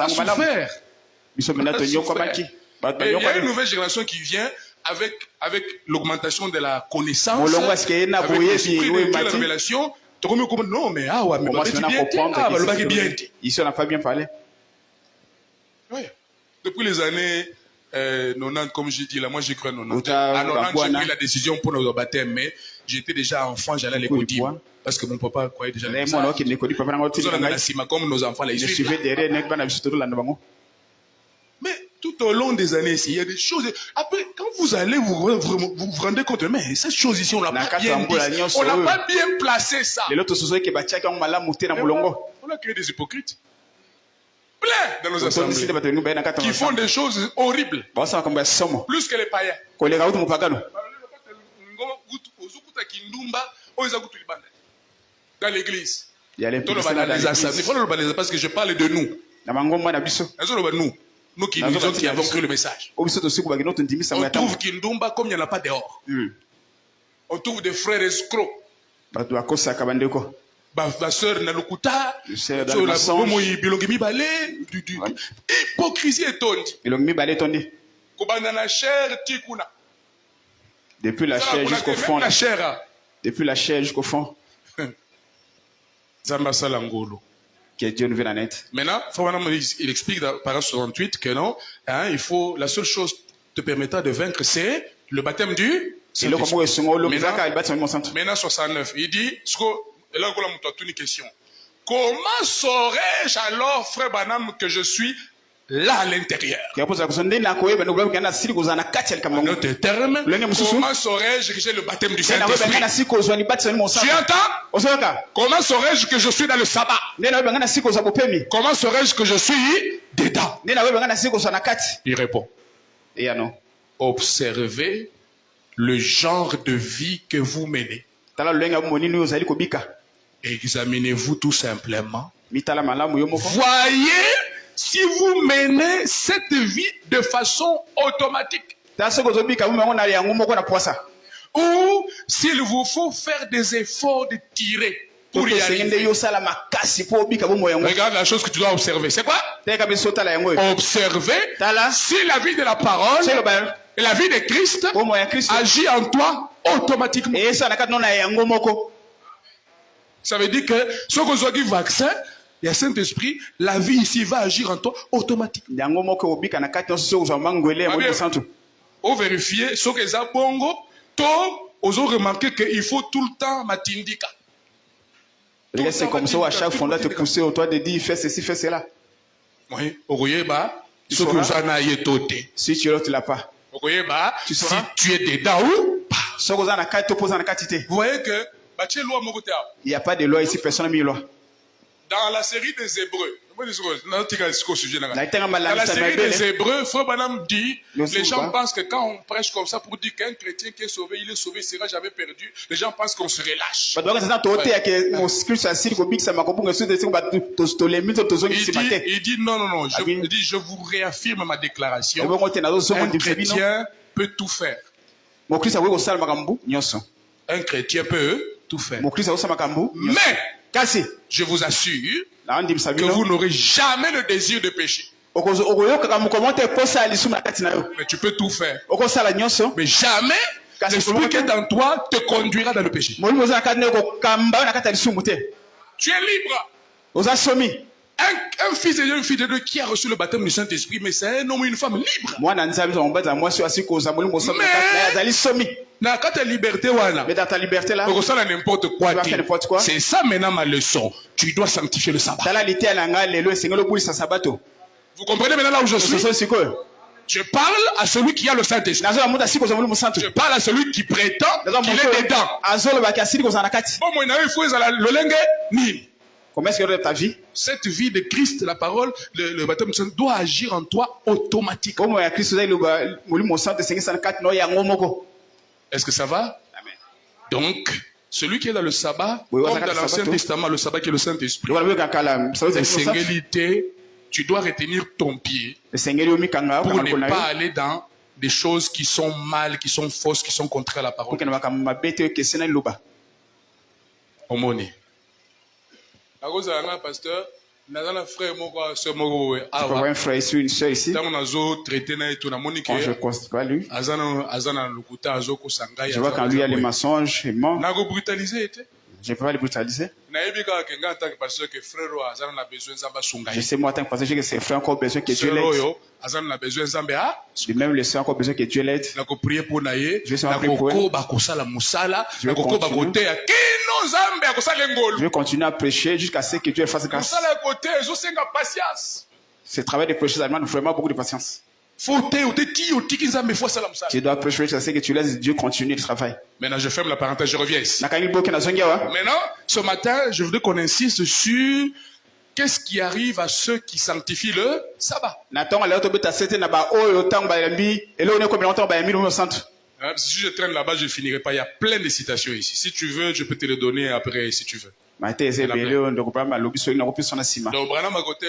Souffert. Il y a une nouvelle génération qui vient avec l'augmentation de la connaissance, avec l'esprit de Dieu, la révélation. Non, mais ici on n'a pas bien parlé. Oui. Depuis les années 90, comme j'ai dit, là, moi j'ai cru à 90. À 90, j'ai pris la décision pour notre baptême, mais j'étais déjà enfant, j'allais à l'école parce que mon papa croyait déjà les comme nos enfants là, ils suivent. Mais tout au long des années, il y a des choses. Après, quand vous allez, vous rendez compte, mais cette chose ici, on l'a pas bien dit. On n'a pas bien placé ça. On a créé des hypocrites. Plein dans nos assemblées. Qui font des choses horribles. Plus que les païens. Dans l'église. Parce que je parle de nous. Nous qui avons cru le message. On trouve Kindumba comme il n'y en a pas dehors. On trouve des frères escrocs. Ma soeur Nalukuta, hypocrisie et tondi. Depuis la chair jusqu'au fond. Depuis la chair jusqu'au fond. Que Dieu nous vienne en aide. Maintenant, il explique dans paragraphe 68 que non, hein, il faut, la seule chose te permettant de vaincre, c'est le baptême du Saint-Esprit. Maintenant, 69, il dit, là, on a une question. Comment saurais-je alors, frère Branham, que je suis là à l'intérieur? Comment saurais-je que j'ai le baptême du Saint-Esprit? Tu entends? Comment saurais-je que je suis dans le sabbat? Comment saurais-je que je suis dedans? Il répond. Observez le genre de vie que vous menez. Examinez-vous tout simplement. Voyez si vous menez cette vie de façon automatique. Ou s'il vous faut faire des efforts de tirer pour y arriver. Regarde la chose que tu dois observer. C'est quoi? Observer si la vie de la parole et la vie de Christ agit en toi automatiquement. Ça veut dire que ce que vous dit vaccin, il y a Saint-Esprit, la vie ici va agir en toi automatiquement. Vous vérifiez ce que ça bongo, vous avez remarqué qu'il faut tout le temps matindika. C'est comme ça à chaque fois te pousser au toit de dire fais ceci, fais cela. Oui, ce que vous en avez toté. Si tu l'as pas. Si tu es dedans ou pas. Vous voyez que il n'y a pas de loi ici, personne n'a mis loi. Dans la série des Hébreux, dans la série des Hébreux, Frère Branham dit, les gens pensent que quand on prêche comme ça pour dire qu'un chrétien qui est sauvé, il est sauvé, il ne sera jamais perdu, les gens pensent qu'on se relâche. Il dit non, je vous réaffirme ma déclaration, un chrétien peut tout faire. Un chrétien peut tout faire. Mais, je vous assure que vous n'aurez jamais le désir de pécher. Mais tu peux tout faire. Mais jamais l'esprit qui est dans toi te conduira dans le péché. Tu es libre. Un fils et une fille de Dieu qui a reçu le baptême du Saint-Esprit, mais c'est un homme ou une femme libre. Mais dans ta liberté là, n'importe quoi. C'est ça maintenant ma leçon. Tu dois sanctifier le sabbat. Vous comprenez maintenant là où je suis? Je parle à celui qui a le Saint-Esprit. Je parle à celui qui prétend qu'il est dedans. Comment est-ce que ta vie? Cette vie de Christ, la parole, le baptême doit agir en toi automatiquement. Est-ce que ça va? Amen. Donc, celui qui est dans le sabbat, comme dans l'Ancien Testament, le sabbat qui est le Saint-Esprit, tu dois retenir ton pied pour ne pas aller dans des choses qui sont mal, qui sont fausses, qui sont contraires à la parole. Omoni. Pasteur, un frère ici, une soeur ici. Quand je constate pas lui, je vois quand lui a les mensonges, il ment. Je ne peux pas les brutaliser. Je sais moi en tant que pasteur que ses frères ont encore besoin que Dieu l'aide. Même les soeurs ont encore besoin que Dieu l'aide. Je vais seulement prier pour eux. Je vais continuer à prêcher jusqu'à ce que Dieu fasse grâce. Ce travail de prêcher demande vraiment beaucoup de patience. Tu dois prêcher jusqu'à ce que tu laisses Dieu continuer le travail. Maintenant, je ferme la parenthèse, je reviens ici. Maintenant, ce matin, je voudrais qu'on insiste sur qu'est-ce qui arrive à ceux qui sanctifient le sabbat. Si je traîne là-bas, je ne finirai pas. Il y a plein de citations ici. Si tu veux, je peux te les donner après, si tu veux. Donc, Branham à côté,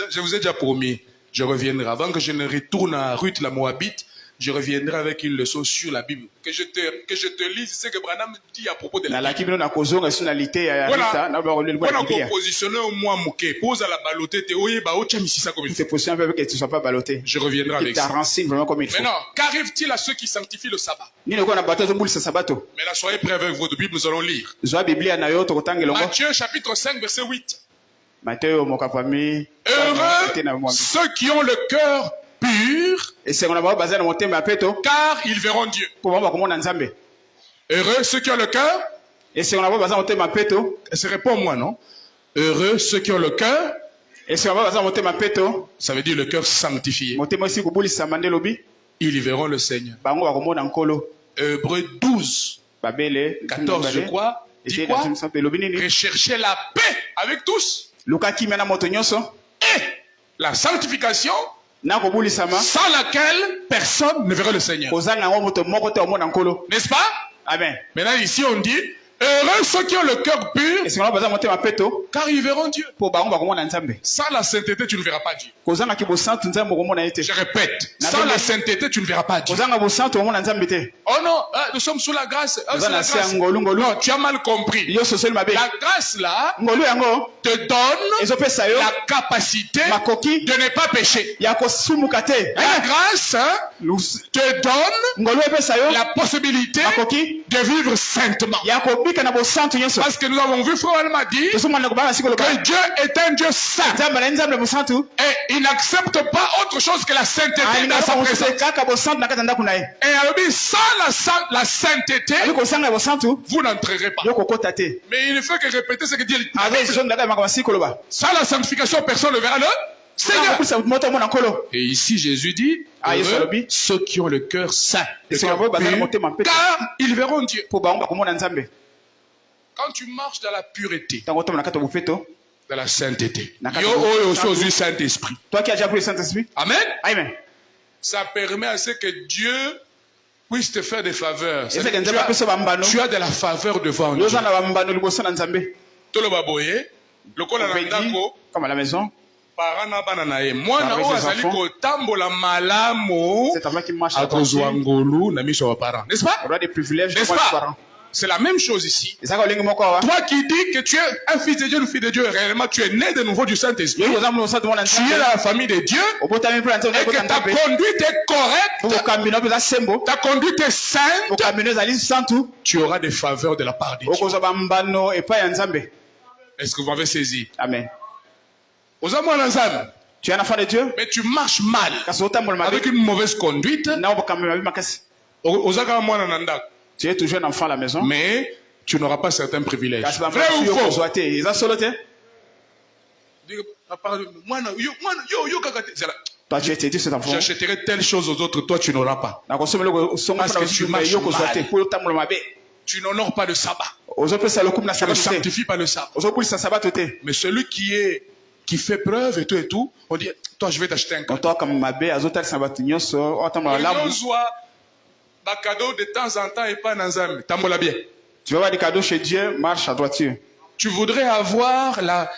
je vous ai déjà promis, je reviendrai. Avant que je ne retourne à Ruth la Moabite, je reviendrai avec une leçon sur la Bible. Que je te lise ce que Branham dit à propos de la Bible. Voilà, positionner au moins mouké. Pose à la balotée. C'est possible que tu ne sois pas baloté. Je reviendrai avec ça. Maintenant, qu'arrive-t-il à ceux qui sanctifient le sabbat? Maintenant, soyez prêts avec votre Bible, nous allons lire. Matthieu chapitre 5, verset 8. Heureux ceux qui ont le cœur pur, car ils verront Dieu. Heureux ceux qui ont le cœur. C'est réponds-moi, non? Heureux ceux qui ont le cœur. Ça veut dire le cœur sanctifié. Ils verront le Seigneur. Hébreux 12, 14, je crois. Dit quoi? Recherchez la paix avec tous. Et la sanctification sans laquelle personne ne verra le Seigneur. N'est-ce pas? Amen. Maintenant ici on dit, heureux ceux qui ont le cœur pur, car ils verront Dieu. Sans la sainteté, tu ne verras pas Dieu. Je répète, sans la sainteté, tu ne verras pas Dieu. Oh non, nous sommes sous la grâce. Oh, la grâce. Non, tu as mal compris. La grâce là te donne la capacité de ne pas pécher. La grâce te donne la possibilité de vivre saintement. Parce que nous avons vu, frère m'a dit que Dieu est un Dieu saint. Et il n'accepte pas autre chose que la sainteté dans sa présence. Et sans la sainteté, vous n'entrerez pas. Mais il ne fait que répéter ce que dit le. Sans la sanctification, personne ne verra le Seigneur. Et ici, Jésus dit, ceux qui ont le cœur saint, car ils verront Dieu. Quand tu marches dans la pureté, dans la sainteté, Saint-Esprit. Toi qui as déjà pris le Saint-Esprit. Amen. Amen. Ça permet à ce que Dieu puisse te faire des faveurs. Tu as de la faveur devant Dieu. Comme à la maison. N'est-ce pas? C'est la même chose ici. Toi qui dis que tu es un fils de Dieu, une fille de Dieu, réellement tu es né de nouveau du Saint-Esprit. Tu es dans la famille de Dieu. Et que ta conduite est correcte. Ta conduite est sainte. Tu auras des faveurs de la part de Dieu. Est-ce que vous m'avez saisi? Amen. Tu es un enfant de Dieu. Mais tu marches mal. Avec une mauvaise conduite. Tu es toujours un enfant à la maison. Mais tu n'auras pas certains privilèges. Vrai ou faux? Toi, tu es dit cet enfant. J'achèterai telle chose aux autres, toi tu n'auras pas. Parce que tu marches mal. Tu n'honores pas le sabbat. Tu ne sanctifies pas le sabbat. Mais celui qui fait preuve et tout, on dit, toi je vais t'acheter un cadeau. Cadeau de temps en temps et pas dans un tambola bien. Tu veux avoir des cadeaux chez Dieu, marche à droiture. Tu voudrais avoir la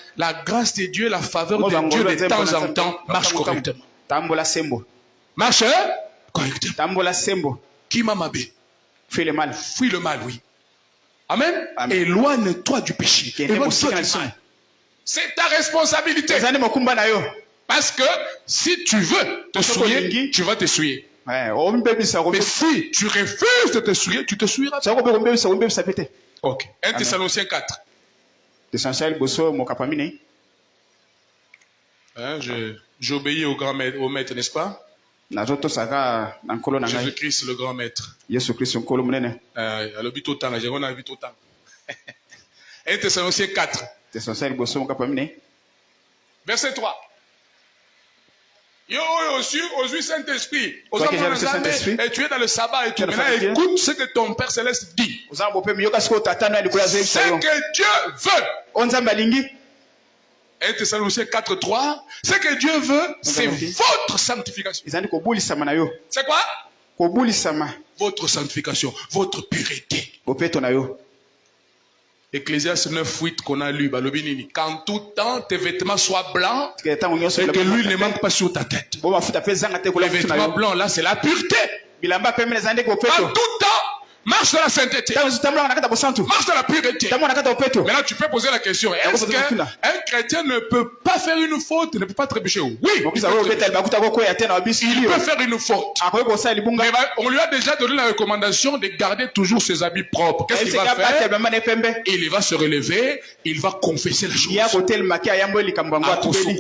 grâce de Dieu, la faveur de Dieu de temps en temps, marche correctement. Tambola sembo. Marche correctement. Tambola sembo. Qui m'a mabé? Fuis le mal. Fuis le mal, oui. Amen. Éloigne-toi du péché. Éloigne-toi du mal. C'est ta responsabilité. Parce que si tu veux te souiller, tu vas te souiller. Mais si tu refuses de te souiller, tu te souilleras. Ok. 1 Thessaloniciens 4. J'obéis au grand maître, au maître, n'est-ce pas? Jésus-Christ, le grand maître. 1 Thessaloniciens 4. Verset 3. Aujourd'hui, Saint-Esprit, et tu es dans le sabbat et tu écoute ce que ton Père Céleste dit. Ce que Dieu veut. 1 Thessaloniciens 4, 3. Ce que Dieu veut, c'est votre sanctification. C'est quoi? Votre sanctification, votre pureté. Ecclésiaste 9, 8 qu'on a lu, qu'en tout temps tes vêtements soient blancs et que l'huile ne manque pas sur ta tête. Les vêtements blancs là, c'est la pureté. En tout temps, marche dans la sainteté. Marche dans la pureté. Maintenant, tu peux poser la question. Est-ce qu'un chrétien ne peut pas faire une faute, ne peut pas trébucher? Oui. Il peut faire une faute. Mais on lui a déjà donné la recommandation de garder toujours ses habits propres. Qu'est-ce qu'il va faire? Il va se relever, il va confesser la chose.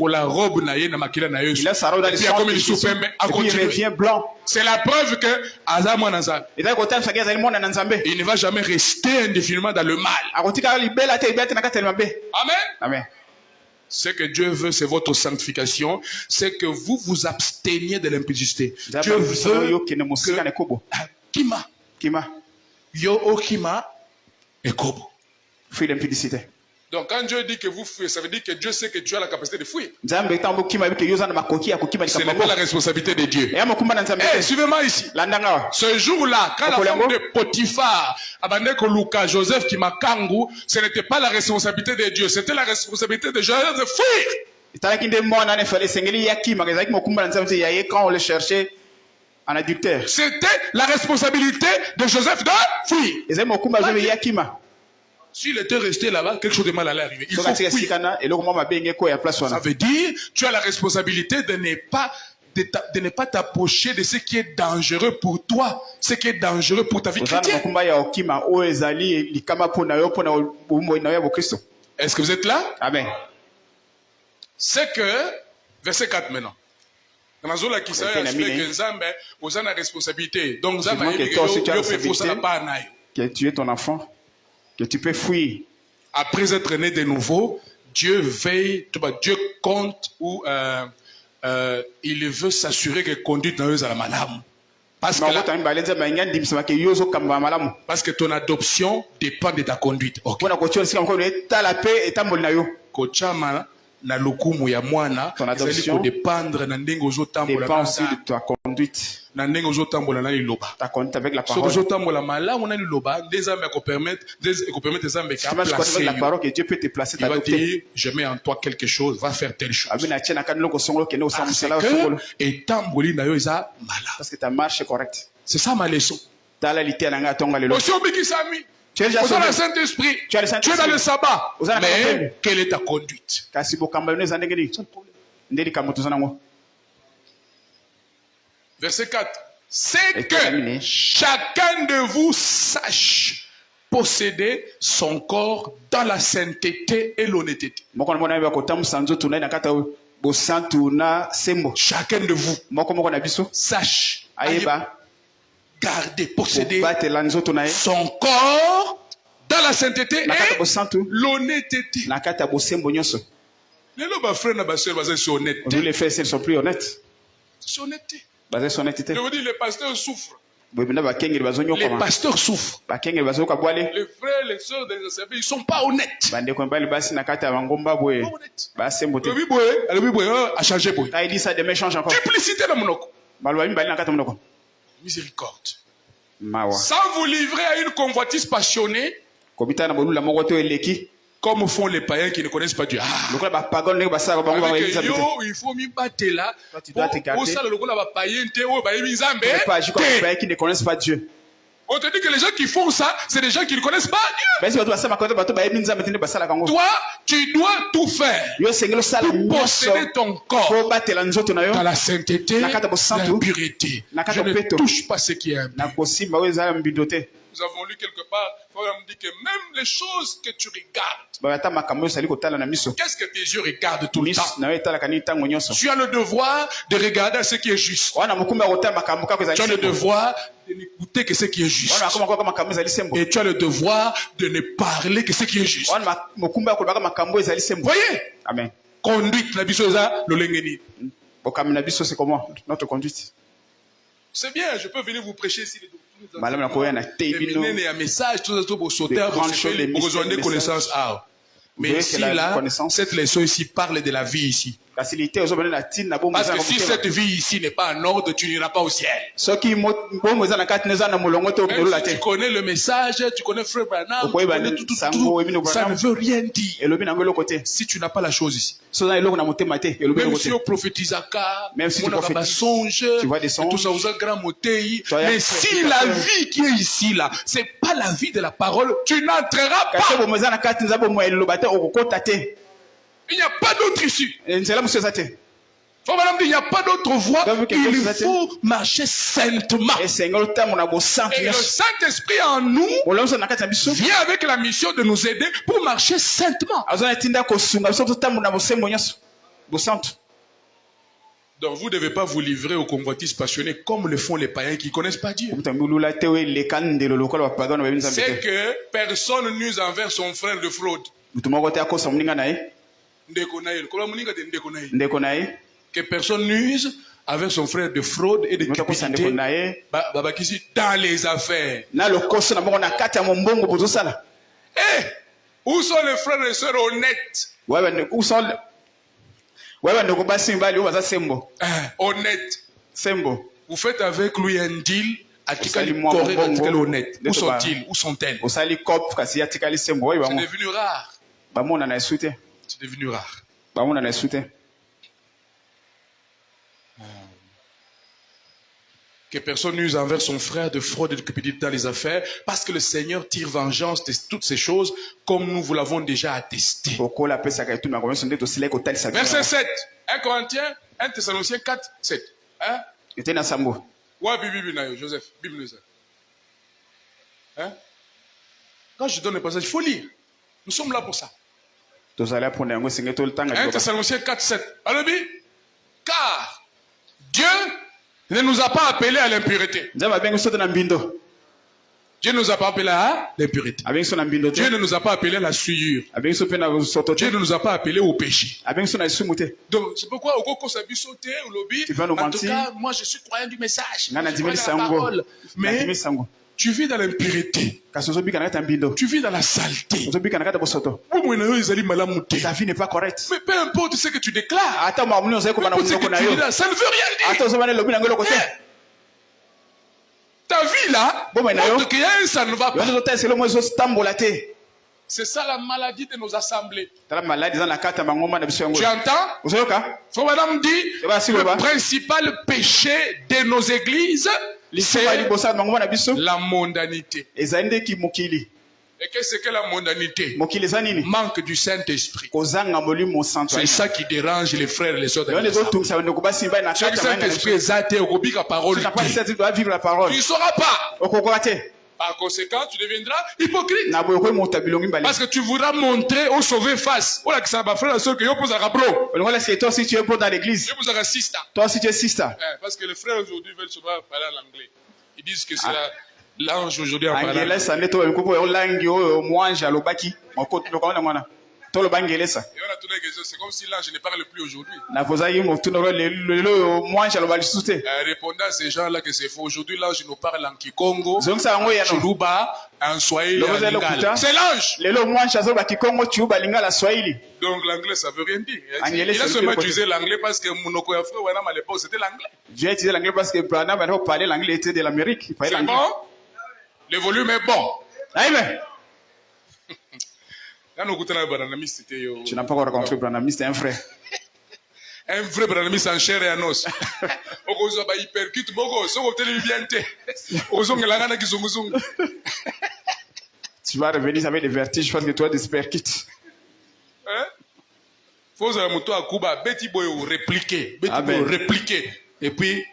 La robe na comme il souffre, à continuer. C'est la preuve que il ne va jamais rester indéfiniment dans le mal. Amen. Amen. Ce que Dieu veut, c'est votre sanctification. C'est que vous vous absteniez de l'impudicité. Dieu veut que... Kima. Yo okima et kobo. Fuis l'impudicité. Donc quand Dieu dit que vous fuyez, ça veut dire que Dieu sait que tu as la capacité de fuir. Ce n'est pas la responsabilité de Dieu. Suivez-moi ici. Ce jour-là, quand la femme de Potiphar abandonné Luka Joseph qui m'a kangou, ce n'était pas la responsabilité de Dieu, c'était la responsabilité de Joseph de fuir. Quand on le cherchait en adultère. C'était la responsabilité de Joseph de fuir. S'il était resté là-bas, quelque chose de mal allait arriver. Il faut fuir. Ça veut dire, tu as la responsabilité de ne pas t'approcher de ce qui est dangereux pour toi, ce qui est dangereux pour ta vie chrétienne. Est-ce que vous êtes là? Amen. C'est que, verset 4 maintenant. responsabilité. Donc, que tu es ton enfant, que tu peux fuir. Après être né de nouveau, Dieu veille, Dieu compte ou il veut s'assurer que conduite dans eux à la madame. Parce que ton adoption dépend de ta conduite. Okay. Na lokumu ya mwana, ton adoption dépend aussi de ta conduite. Ta conduite avec la parole. Si tu la parole que Dieu peut te placer, il va dire, je mets en toi quelque chose, va faire telle chose. Parce que ta marche est correcte. C'est ça ma leçon. Tu es déjà dans le Saint-Esprit, tu es dans le sabbat, mais quelle est ta conduite? Verset 4. C'est que chacun de vous sache posséder son corps dans la sainteté et l'honnêteté. Chacun de vous sache garder, posséder son corps dans la sainteté et l'honnêteté. Les frères sont plus honnêtes. C'est honnêteté. Je veux dire, les pasteurs souffrent. Les pasteurs souffrent. Les frères, les sœurs des assemblées, ils ne sont pas honnêtes. Pas honnêtes. Duplicité dans mon miséricorde. Sans vous livrer à une convoitise passionnée, comme font les païens qui ne connaissent pas Dieu. Il faut m'y battre là. Tu dois te garder. Qui ne connaissent pas Dieu. On te dit que les gens qui font ça, c'est des gens qui ne connaissent pas Dieu. Toi, tu dois tout faire pour posséder ton corps dans la sainteté, la pureté. Je ne touche pas ce qui est impur. Nous avons lu quelque part, on me dit que même les choses que tu regardes, qu'est-ce que tes yeux regardent tout le temps? Tu as le devoir de regarder ce qui est juste. Tu as le devoir de n'écouter que ce qui est juste. Et tu as le devoir de ne parler que ce qui est juste. Voyez? Amen. Conduite, la bisosa, le lengeni. C'est comment? Notre conduite. C'est bien, je peux venir vous prêcher ici. Un message, connaissances. Mais ici, là, cette leçon ici parle de la vie ici. Parce que si cette vie ici n'est pas en ordre, tu n'iras pas au ciel. Même si tu connais le message, tu connais Frère Branham, tu connais tout, ça ne veut rien dire. Si tu n'as pas la chose ici. Même si on prophétise à même si tu vois des songes, tout ça, mais si la vie qui est ici, là, c'est pas la vie de la parole, tu n'entreras pas. Il n'y a pas d'autre issue. Il n'y a pas d'autre voie. Il faut marcher saintement. Et le Saint-Esprit en nous vient avec la mission de nous aider pour marcher saintement. Donc vous ne devez pas vous livrer aux convoitises passionnées comme le font les païens qui ne connaissent pas Dieu. C'est que personne n'use envers son frère de fraude. Que personne n'use avec son frère de fraude et de cupidité dans les affaires. Où sont les frères et sœurs honnêtes? Où sont Honnêtes. Sembo. Vous faites avec lui un deal. Honnête. Où sont-ils? Où sont-elles? C'est devenu rare. C'est devenu rare. Que personne n'use envers son frère de fraude et de cupidité dans les affaires, parce que le Seigneur tire vengeance de toutes ces choses, comme nous vous l'avons déjà attesté. Verset 7. 1 Corinthiens, 1 Thessaloniciens 4, 7. Hein? Ouais, Bible, Joseph. Bible, hein? Quand je donne le passage, il faut lire. Nous sommes là pour ça. 1 Thessaloniciens 4, 7. Alors, car Dieu ne nous a pas appelés à l'impureté. Dieu ne nous a pas appelés à l'impureté. Dieu ne nous a pas appelés à la souillure. Dieu ne nous a pas appelés au péché. Donc, c'est pourquoi au cours de sauté au lobby, en tout cas, moi je suis croyant du message. Je crois la parole. Mais tu vis dans l'impureté. Tu vis dans la saleté. Ta vie n'est pas correcte. Mais peu importe ce que tu déclares, ça ne veut rien dire. Ta vie là, montre qu'il y a un ça ne va pas. C'est ça la maladie de nos assemblées. Tu entends? Frère Madame dit, le principal péché de nos églises, c'est la mondanité. Et qu'est-ce que la mondanité? Manque du Saint-Esprit. C'est ça qui dérange les frères et les sœurs. Le Saint-Esprit est athée au gobi la parole. Tu ne sauras pas. Par conséquent, tu deviendras hypocrite. Parce que tu voudras montrer au sauver face. Oh là, que ça va faire la sœur que yo pose à rabro. Toi aussi tu es pour dans l'église. Yo pose à sister. Toi aussi tu es sister. Parce que les frères aujourd'hui veulent souvent parler en anglais. Ils disent que c'est l'ange aujourd'hui en parlant. C'est comme si l'ange ne parle plus aujourd'hui. Répondant à ces gens-là que c'est faux. Aujourd'hui, l'ange nous parle en Kikongo, en Chuluba, en Swahili, en Lingala. C'est l'ange. Donc l'anglais, ça veut rien dire. Il a seulement utilisé l'anglais parce que Mounoko Yafre, à l'époque, c'était l'anglais. J'ai utilisé l'anglais parce que Branham parlait l'anglais, était de l'Amérique. C'est bon? Le volume est bon. Amen. Tu n'as pas encore rencontré Branham, c'est un frère. Un vrai Branham en chair et en os. Tu vas revenir avec des vertiges parce que toi, des percutes. Faut répliquer. Répliquer. Et puis,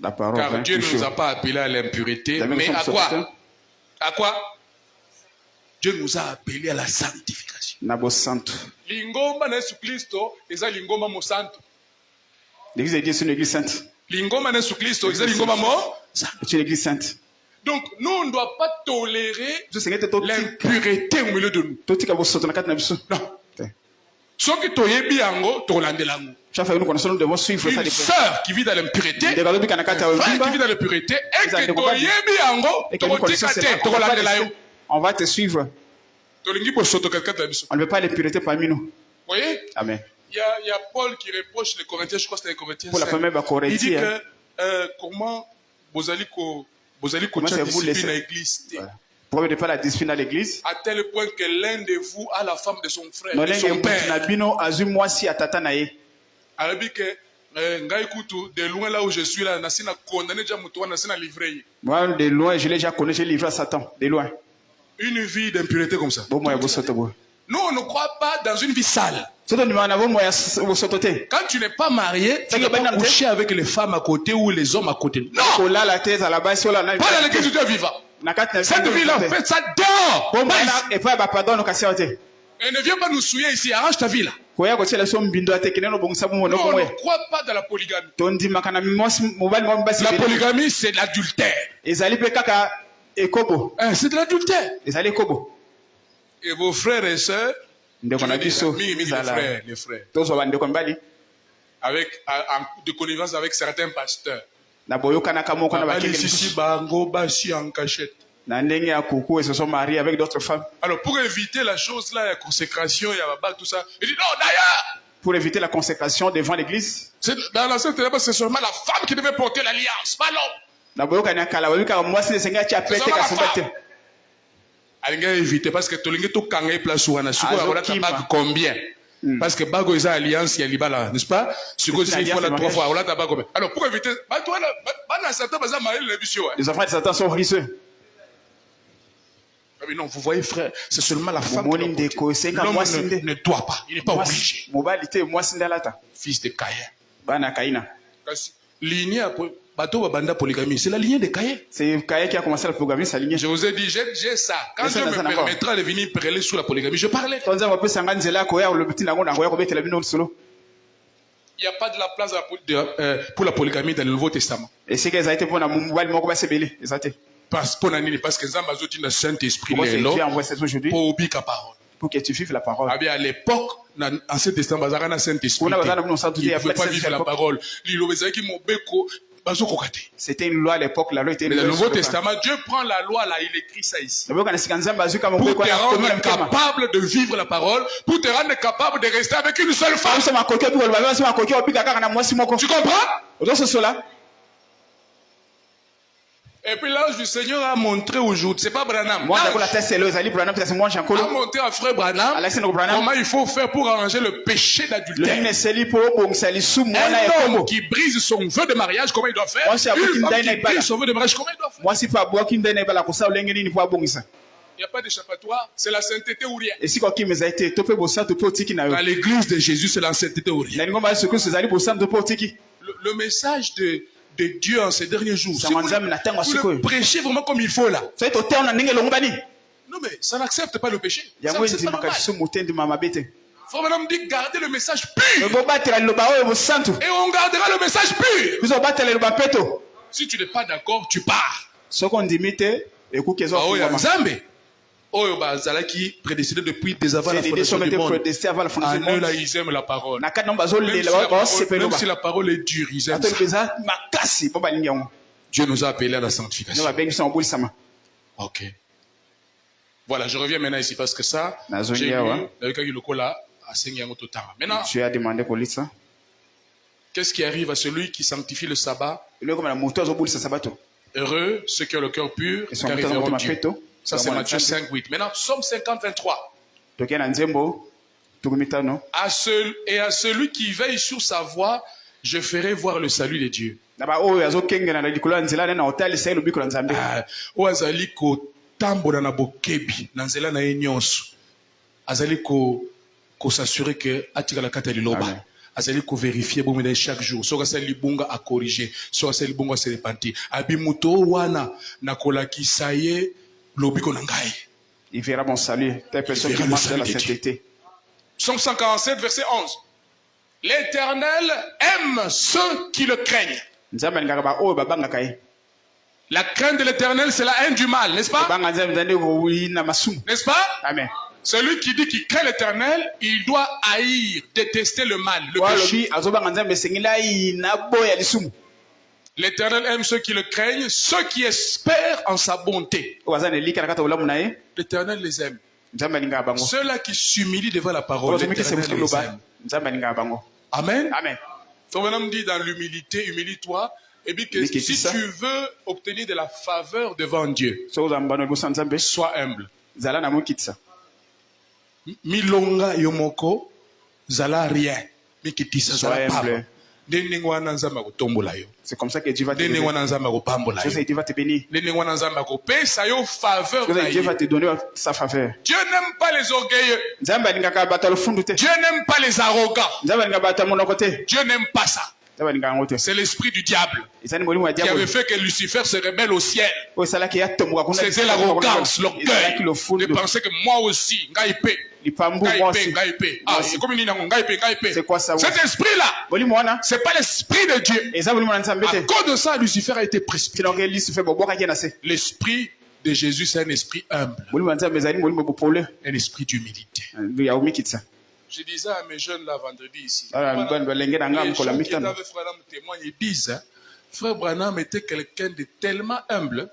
la parole. Car Dieu ne nous a pas appelés à l'impureté. Mais à quoi? À quoi? Dieu nous a appelés à la sanctification. Lingomba na Yesu Kristo eza lingomba mo santo. L'église de Dieu c'est une église sainte. Lingomba na Yesu Kristo eza lingomba mo santo. C'est une église sainte. Donc nous on ne doit pas tolérer l'impureté au milieu de nous. Non. Soki toyebi yango tolandela yango. Nous devons suivre une sœur qui vit dans l'impureté, un frère qui vit dans l'impureté, et que toyebi yango tokotikate tokolandela yo. On va te suivre. On ne veut pas l'impureté parmi nous. Vous voyez? Amen. Il y a Paul qui reproche les Corinthiens, je crois que c'est les Corinthiens. Pour la première il dit que comment vous allez discipliner à l'église. Pourquoi ne pas la discipline à l'église? À tel point que l'un de vous a la femme de son frère, de son père. De loin là où je suis là, nasina condamné déjà mutuwa nasina livré. Moi de loin je l'ai déjà connu, j'ai livré à Satan de loin. Une vie d'impureté comme ça. Nous on ne croit pas dans une vie sale. Quand tu n'es pas marié, tu ne peux pas coucher avec les femmes à côté ou les hommes à côté. Non. Pas dans l'église de Dieu vivant. Cette vie-là, faites ça dehors. Et ne viens pas nous souiller ici, arrange ta vie là. Non, on ne croit pas dans la polygamie. La polygamie, c'est l'adultère. C'est de l'adultère. Et vos frères et sœurs, les frères, avec de connivence avec certains pasteurs. En cachette. et se sont mariés avec d'autres femmes. Alors, pour éviter la chose là, la consécration, il y a tout ça. Il dit non, d'ailleurs. Pour éviter la consécration devant l'église. Dans l'ancien ténèbre, c'est seulement la femme qui devait porter l'alliance, pas l'homme. C'est seulement la femme. Elle a évité parce que tout le monde a place où on a combien. Parce que bago is alliance il y a libala, n'est-ce pas? Si vous avez la 3 fois, on a tabac combien. Alors pour éviter, les enfants de Satan sont risseux. Mais non, vous voyez frère, c'est seulement la femme. L'homme ne doit pas, il n'est pas obligé. Fils de Caïn. Lignée bateau banda polygamie, c'est la lignée de Caïn. C'est Caïn qui a commencé la polygamie, sa lignée. Je vous ai dit, j'ai ça. Quand Dieu me permettra de venir prêler sur la polygamie, je parlais. Il n'y a pas de la place pour la polygamie dans le Nouveau Testament. Et c'est qu'ils ont été pour la parce que Zamba Zoti le Saint-Esprit pour que tu vives la parole. À l'époque, dans l'Ancien Testament, il y a un Saint-Esprit. Il ne pouvait pas vivre la parole. C'était une loi à l'époque, la loi était. Mais dans le Nouveau Testament, Dieu prend la loi là, il écrit ça ici. Pour te rendre capable de vivre la parole, pour te rendre capable de rester avec une seule femme. Tu comprends? Et puis l'ange du Seigneur a montré aujourd'hui, c'est pas Branham. A montré à frère Branham comment il faut faire pour arranger le péché d'adultère. Un homme qui brise son vœu de mariage, comment il doit faire? Une femme qui brise son vœu de mariage, comment il doit faire? Il n'y a pas d'échappatoire, c'est la sainteté ou rien. Dans l'église de Jésus, c'est la sainteté ou rien. Le message de Dieu en ces derniers jours. Si vous le prêchez vraiment comme il faut là. Non mais ça n'accepte pas le péché. Ça n'accepte pas le mal. Frère Madame dit garder le message pur. Et on gardera le message pur. Si tu n'es pas d'accord, tu pars. Oyo bazalaki prédestiné depuis des avant la fondation du monde. À eux là, ils aiment la parole. Même si la parole est dure, ils aiment ça. Dieu nous a appelés à la sanctification. Ok. Voilà, je reviens maintenant ici parce que ça, j'ai lu avec le cola à Seigneur tout temps. Maintenant, tu as demandé pour ça. Qu'est-ce qui arrive à celui qui sanctifie le sabbat? Heureux ceux qui ont le cœur pur, car ils verront Dieu. Ça, c'est Matthieu 5, 8. Maintenant, Somme 50, 23. Et à celui qui veille sur sa voie, je ferai voir le salut de Dieu. Azali ko tambola na bokebi na nzela na ye nyonso. Azali ko s'assurer que atika la kata liloba. Azali ko vérifier bon chaque jour. Soka sa libunga a corriger, soka sa libunga se repentir. Abi muto wana na kolaki saye. Il verra mon salut. Telle personne qui marche dans la sainteté. Psaume 147, verset 11. L'Éternel aime ceux qui le craignent. La crainte de l'Éternel, c'est la haine du mal, n'est-ce pas? N'est-ce pas? Amen. Celui qui dit qu'il craint l'Éternel, il doit haïr, détester le mal, le péché. L'Éternel aime ceux qui le craignent, ceux qui espèrent en sa bonté. L'Éternel les aime. Ceux-là qui s'humilient devant la parole, l'Éternel les aime. Amen. Amen. Ton bonhomme dit dans l'humilité, humilie-toi. Et bien que si tu veux obtenir de la faveur devant Dieu, sois humble. Milonga yomoko, zala rien. Mais qui dit ça, sois humble. C'est comme ça que Dieu va te bénir. Dieu va te donner sa faveur. Dieu n'aime pas les orgueilleux. Dieu n'aime pas les arrogants. Dieu n'aime pas ça. C'est l'esprit du diable qui avait fait que Lucifer se rebelle au ciel. C'était l'arrogance, l'orgueil de penser que moi aussi, c'est quoi ça? Cet esprit-là, c'est pas l'esprit de Dieu. À cause de ça, Lucifer a été précipité. L'esprit de Jésus, c'est un esprit humble. Un esprit d'humilité. Je disais à mes jeunes là vendredi ici. Les gens qui étaient avec Frère Branham témoignent, ils disent, Frère Branham était quelqu'un de tellement humble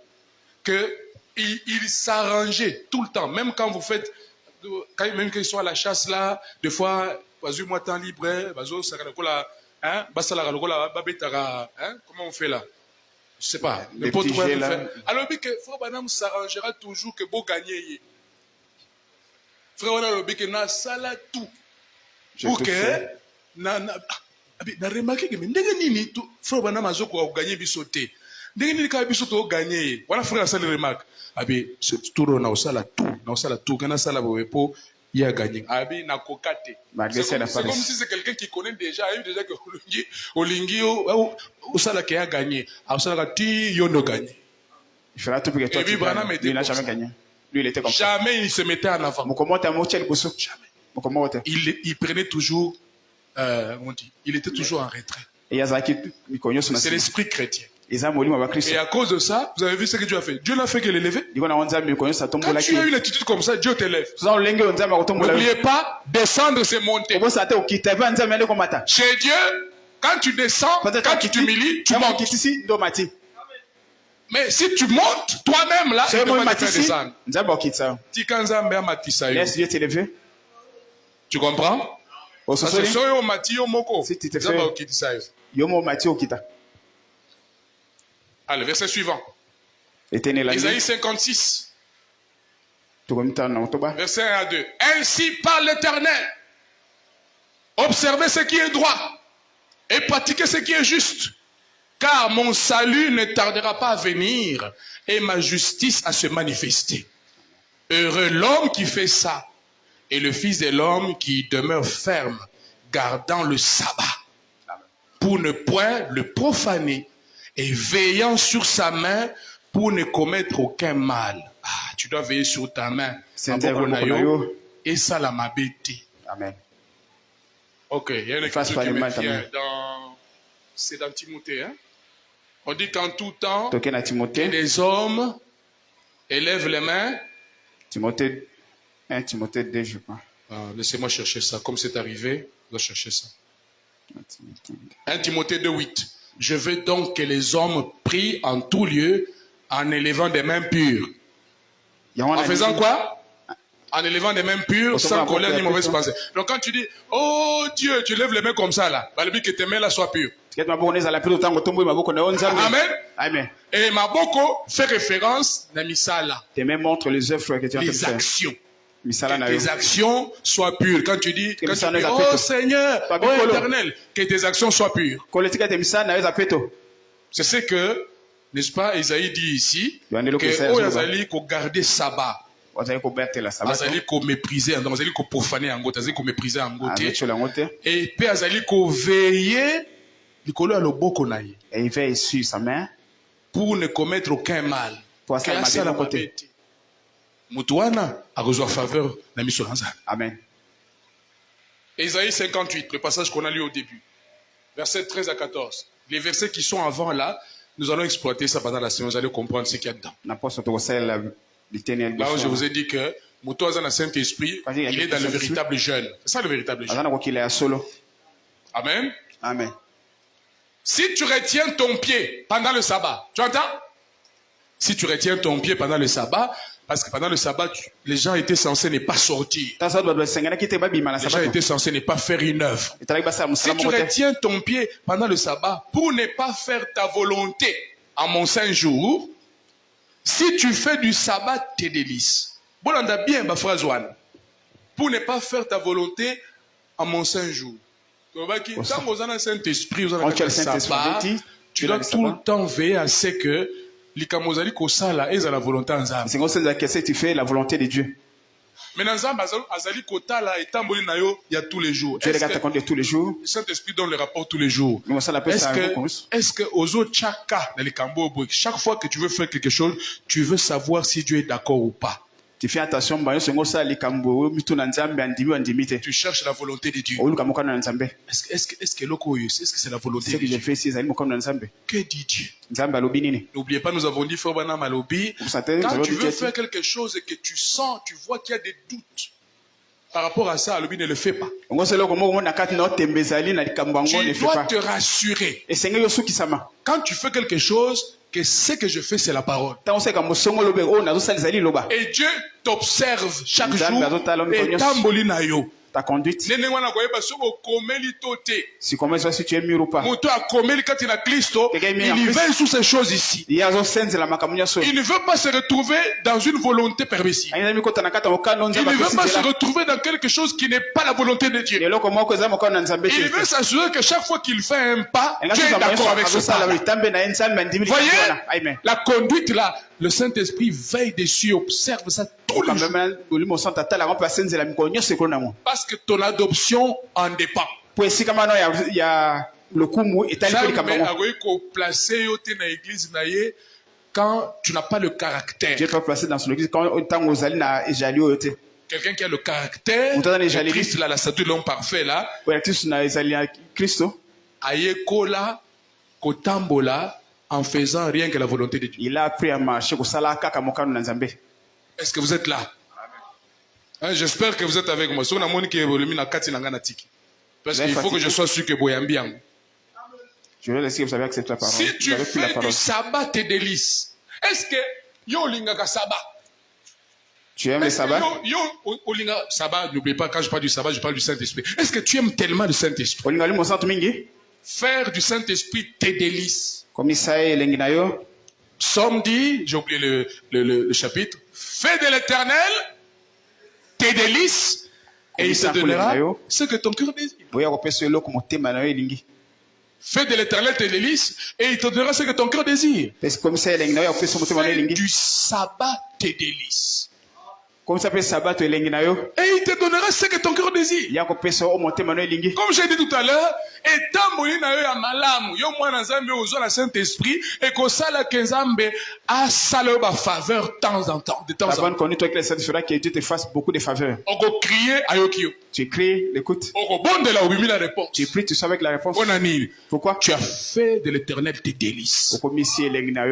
que il s'arrangeait tout le temps. Même quand vous faites, même quand ils sont à la chasse là, des fois, moi temps libre, comment on fait là? Je sais pas. N'importe quoi on fait. Alors, Frère Branham s'arrangera toujours que beau gagner. Frère Branham na sala tout. Pour que na remarqué que Frère Branham a gagné bisoté. Ndenge nini ka biso to gagner. Voilà frère ça le remarque. C'est tout na osala tout kana sala boepo il a gagné. Na kokate. C'est comme si c'est quelqu'un qui connaît déjà, il a déjà que Olingi osala qui a gagné. Osala ti yono gagné. Il fera tout pour que toi tu gagnes. Il n'a jamais gagné. Lui il était comme ça. Jamais il se mettait en avant. Jamais. Il prenait toujours il était toujours en retrait. C'est l'esprit chrétien. Et à cause de ça, vous avez vu ce que Dieu a fait. Dieu l'a fait que l'élever. Quand tu as une attitude comme ça, Dieu t'élève. N'oubliez pas, descendre c'est monter. Chez Dieu, quand tu descends, quand tu t'humilies, tu montes. Mais si tu montes, toi-même là, tu vas te faire descendre. Laisse Dieu t'élever. Tu comprends? Si tu te fais Allez, verset suivant. Isaïe 56. Verset 1 à 2. Ainsi parle l'Éternel. Observez ce qui est droit et pratiquez ce qui est juste. Car mon salut ne tardera pas à venir et ma justice à se manifester. Heureux l'homme qui fait ça et le Fils de l'homme qui demeure ferme, gardant le sabbat, pour ne point le profaner et veillant sur sa main pour ne commettre aucun mal. Tu dois veiller sur ta main. Et ça la mabété. Amen. Ok, il y a une écriture qui me vient c'est dans Timothée. Hein? On dit qu'en tout temps, les hommes élèvent les mains. Timothée 1, Timothée 2, je crois. Laissez-moi chercher ça. Comme c'est arrivé, je dois chercher ça. 1 Timothée 2, 8. Je veux donc que les hommes prient en tout lieu en élevant des mains pures. En faisant quoi? En élevant des mains pures, sans colère ni mauvaise pensée. Donc quand tu dis, oh Dieu, tu lèves les mains comme ça là, le but que tes mains là soient pures. Amen. Amen. Et Maboko fait référence à Misala. Tes mains montrent les œuvres que tu as fait. Les actions. Que tes actions soient pures. Quand tu dis, oh Seigneur, oh Éternel, que tes actions soient pures. C'est ce que, n'est-ce pas, Isaïe dit ici, que oh Yazali ko garder sabbat. Azali ko mépriser, azali ko profaner en gote, azali ko mépriser en gote. Et puis azali ko veiller, likolo ya loboko na ye. Et il veille sur sa main pour ne commettre aucun mal. Pour ça la côté. Mutuana a reçu faveur na miso lanza. Amen. Isaïe 58, le passage qu'on a lu au début. Versets 13 à 14. Les versets qui sont avant là, nous allons exploiter ça pendant la semaine, vous allez comprendre ce qu'il y a dedans. Là où je vous ai dit que Mutuaza na Saint-Esprit, il est dans le véritable jeûne. C'est ça le véritable jeûne. Amen. Amen. Si tu retiens ton pied pendant le sabbat, tu entends? Si tu retiens ton pied pendant le sabbat, parce que pendant le sabbat, les gens étaient censés ne pas sortir. Les gens étaient censés ne pas faire une œuvre. Si tu retiens ton pied pendant le sabbat pour ne pas faire ta volonté en mon saint jour, si tu fais du sabbat tes délices, bon, on a bien ma phrase one. Pour ne pas faire ta volonté en mon saint jour. Quand vous avez un Saint-Esprit, vous avez un sabbat, tu dois tout le temps veiller à ce que likamozali kosala eza la volonté nzambe. C'est comme ça que tu fais la volonté de Dieu. Mais nzambe azali kotala etamboli na yo ya tous les jours. Dieu regarde ta compte de tous les jours. Le Saint-Esprit donne le rapport tous les jours. Est-ce que ozo chaka na likambo boy, chaque fois que tu veux faire quelque chose, tu veux savoir si Dieu est d'accord ou pas. Tu fais attention, tu cherches la volonté de Dieu. Est-ce que c'est la volonté de Dieu? Que dit Dieu? N'oubliez pas, nous avons dit, quand tu veux faire quelque chose et que tu sens, tu vois qu'il y a des doutes par rapport à ça, ne le fais pas. Tu dois te rassurer. Quand tu fais quelque chose, que ce que je fais, c'est la parole. Et Dieu t'observe chaque jour et tamboli na yo. Ta conduite. Si comment si tu es mûr ou pas. Il veille sur ces choses ici. Il ne veut pas se retrouver dans une volonté permissive. Il ne veut pas se retrouver dans quelque chose qui n'est pas la volonté de Dieu. Il veut s'assurer que chaque fois qu'il fait un pas, Dieu est d'accord avec ce pas. Voyez, la conduite là, le Saint-Esprit veille dessus, observe ça tous les jours. Parce que ton adoption en dépend. Quand tu n'as pas le caractère. Dieu peut placer dans son église quand quelqu'un qui a le caractère de Christ là, la statue de l'homme parfait là. Ayekola kotambola en faisant rien que la volonté de Dieu. Il a appris à marcher. Est-ce que vous êtes là? Hein, j'espère que vous êtes avec moi. Parce qu'il faut que je sois sûr que Boyambiang. Je vais laisser que vous avez accepté la parole. Si tu fais du sabbat tes délices, est-ce que yo lingaka sabbat? Tu aimes le sabbat? Sabbat, n'oublie pas, quand je parle du sabbat, je parle du Saint-Esprit. Est-ce que tu aimes tellement le Saint-Esprit? Faire du Saint-Esprit tes délices. Comme Somme dit, j'ai oublié le chapitre, fais de l'Éternel tes délices et il te donnera ce que ton cœur désire. Fais de l'Éternel tes délices et il te donnera ce que ton cœur désire. Fais du sabbat tes délices. Et il te donnera ce que ton cœur désire. Comme j'ai dit tout à l'heure, étant moyen à malamu, yo moi nzambe ozo la Saint-Esprit et que ça la kenzambe a saloba faveur de temps en temps. De temps en temps. Que Dieu te fasse beaucoup de faveurs. On va crier ayokio. Tu cries, l'écoute. On va bonde la obimi la réponse. Tu pries, tu sais avec la réponse. Pourquoi? Tu as fait de l'Éternel tes délices.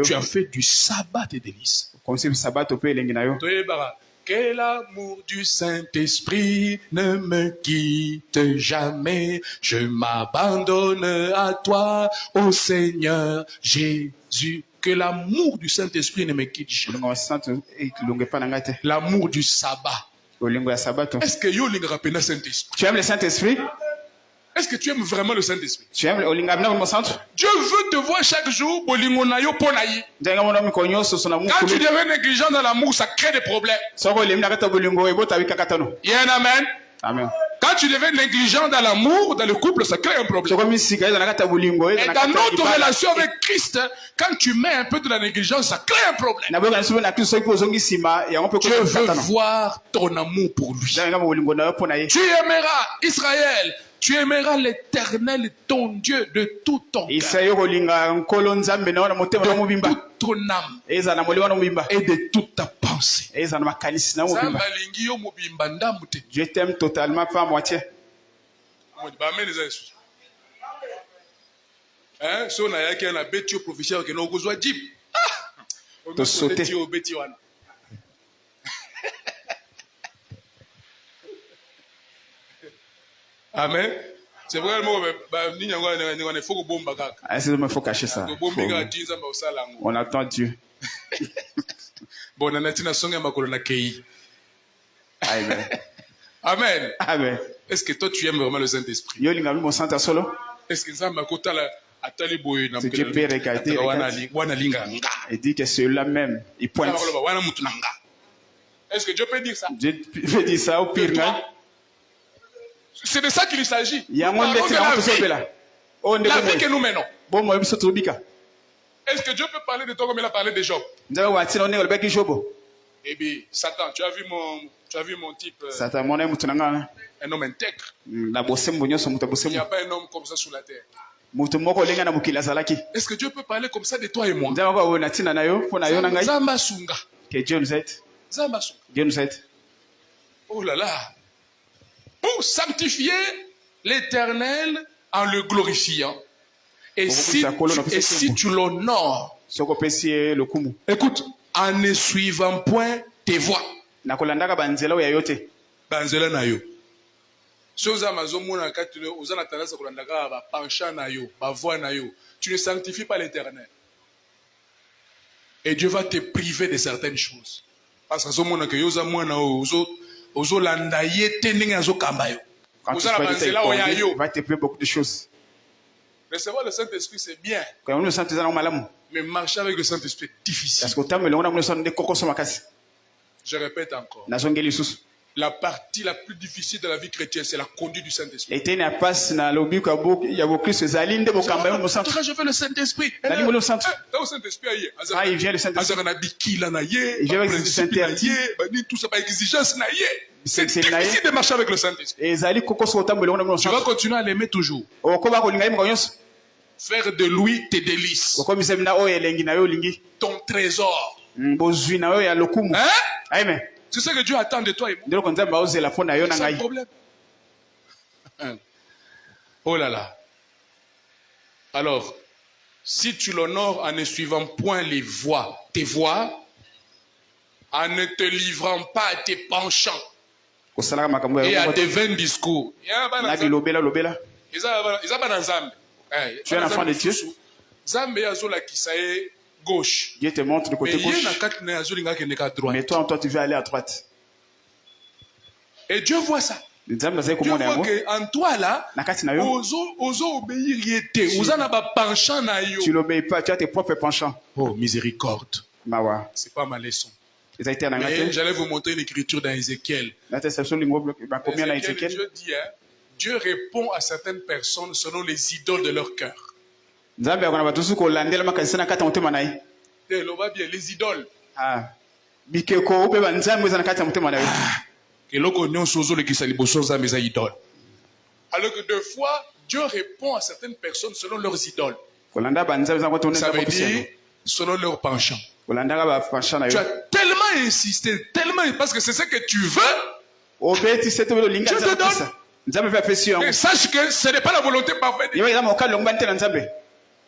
Tu as fait du sabbat tes délices. Que l'amour du Saint-Esprit ne me quitte jamais. Je m'abandonne à toi, ô Seigneur Jésus. Que l'amour du Saint-Esprit ne me quitte jamais. L'amour du sabbat. Est-ce que yo linga rapena Saint-Esprit? Tu aimes le Saint-Esprit? Est-ce que tu aimes vraiment le Saint-Esprit? Tu aimes le centre? Dieu veut te voir chaque jour. Quand tu deviens négligent dans l'amour, ça crée des problèmes. Il y a un amen. Amen. Quand tu deviens négligent dans l'amour, dans le couple, ça crée un problème. Et dans notre relation avec Christ, quand tu mets un peu de la négligence, ça crée un problème. Dieu veut voir ton amour pour lui. Tu aimeras Israël. Tu aimeras l'Éternel, ton Dieu, de tout ton cœur, de toute ton âme et de toute ta pensée. Dieu t'aime totalement, pas à moitié. Amen. C'est vraiment il faut cacher ça. On attend Dieu. Amen. Amen. Amen. Est-ce que toi tu aimes vraiment le Saint-Esprit? Est-ce que ça m'a coûté si Dieu peut regarder et dit que c'est là même, il pointe. Est-ce que Dieu peut dire ça? Dieu peut dire ça au pire. C'est de ça qu'il s'agit. La vie que nous menons. Est-ce que Dieu peut parler de toi comme il a parlé de Job? Eh bien, Satan, tu as vu mon type, un homme intègre. Il n'y a pas un homme comme ça sur la terre. Est-ce que Dieu peut parler comme ça de toi et moi? Que Dieu nous aide. Dieu nous aide. Oh là là. Pour sanctifier l'Éternel en le glorifiant. Et si tu l'honores, écoute, en ne suivant point tes voies. Banzela na yo. Tu ne sanctifies pas l'Éternel. Et Dieu va te priver de certaines choses. Parce que quand tu va te priver beaucoup de choses. Recevoir le Saint-Esprit, c'est bien. Mais marcher avec le Saint-Esprit est difficile. Je répète encore. La partie la plus difficile de la vie chrétienne, c'est la conduite du Saint-Esprit. En tout cas, je veux le Saint-Esprit. Le Saint-Esprit, il vient le Saint-Esprit. Il vient avec les interdits. C'est difficile de marcher avec le Saint-Esprit. Tu vas continuer à l'aimer toujours. Faire de lui tes délices. Ton trésor. Hein? C'est ce que Dieu attend de toi et moi. C'est un problème. Oh là là. Alors, si tu l'honores en ne suivant point tes voies, en ne te livrant pas à tes penchants et à tes vains discours. Tu es l'enfant de Dieu. Gauche. Dieu te montre le côté gauche. Mais toi, tu veux aller à droite. Et Dieu voit ça. Dieu voit qu'en toi là, tu l'obéis pas, tu as tes propres penchants. Oh, miséricorde. C'est pas ma leçon. Mais j'allais vous montrer une écriture dans Ézéchiel. Ézéchiel, Dieu répond à certaines personnes selon les idoles de leur cœur. Les idoles. Alors que deux fois, Dieu répond à certaines personnes selon leurs idoles. Ça veut dire selon leurs penchants. Tu as tellement insisté, parce que c'est ce que tu veux. Dieu te donne. Mais sache que ce n'est pas la volonté parfaite.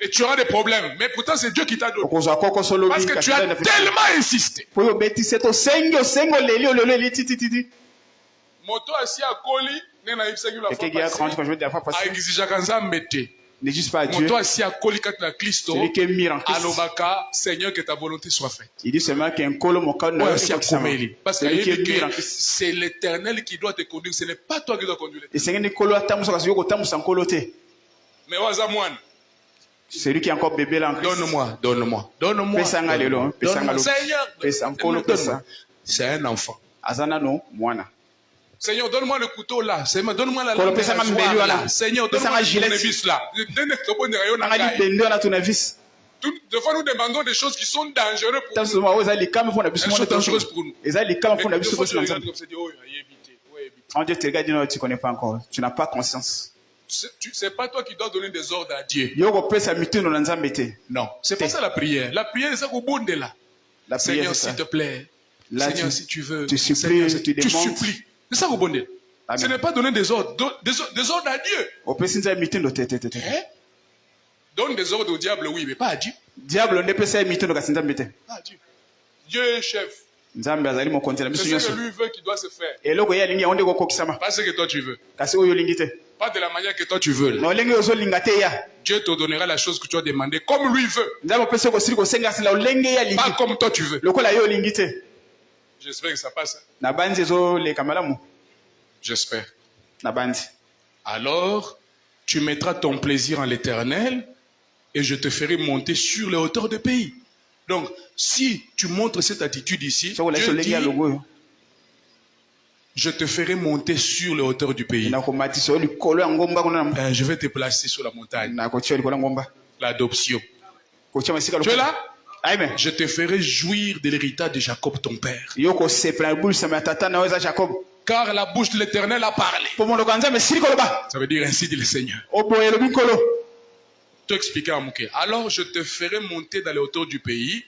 Et tu auras des problèmes. Mais pourtant, c'est Dieu qui t'a donné. Parce que tu as tellement insisté. Moto assis à Koli, ne dis pas à Dieu. Celui qui est mis en Christ. Seigneur, que ta volonté soit faite. Il dit seulement qu'il y a un colo mon cœur. Parce que c'est l'Éternel qui doit te conduire. Ce n'est pas toi qui dois conduire. Mais celui qui est encore bébé là en Christ. Donne-moi. Seigneur, c'est un enfant. Seigneur, donne-moi le couteau là. Donne-moi la lame là. Seigneur, donne-moi le tournevis là. Des fois, nous demandons des choses qui sont dangereuses pour nous. Elles sont dangereuses pour nous. Quand Dieu te regarde, non, tu ne connais pas encore. Tu n'as pas conscience. C'est pas toi qui dois donner des ordres à Dieu. Non, c'est pas ça la prière. La prière, c'est au bout de là. Seigneur, s'il te plaît. Seigneur, si tu veux. Tu supplies, tu demandes. C'est ça au bon Dieu. Ce n'est pas donner des ordres. Des ordres à Dieu. Donne des ordres au diable, oui, mais pas à Dieu. Pas à Dieu. Dieu est chef. C'est ce que lui veut qui doit se faire. Pas ce que toi tu veux. Pas de la manière que toi tu veux. Dieu te donnera la chose que tu as demandé comme lui veut. Pas comme toi tu veux. J'espère que ça passe. J'espère. Alors, tu mettras ton plaisir en l'Éternel et je te ferai monter sur les hauteurs du pays. Donc, si tu montres cette attitude ici, Dieu dit, je te ferai monter sur les hauteurs du pays. Je vais te placer sur la montagne. L'adoption. Tu es là? Je te ferai jouir de l'héritage de Jacob ton père. Car la bouche de l'Éternel a parlé. Ça veut dire ainsi dit le Seigneur. Tu expliques à Mouké. Alors je te ferai monter dans les hauteurs du pays.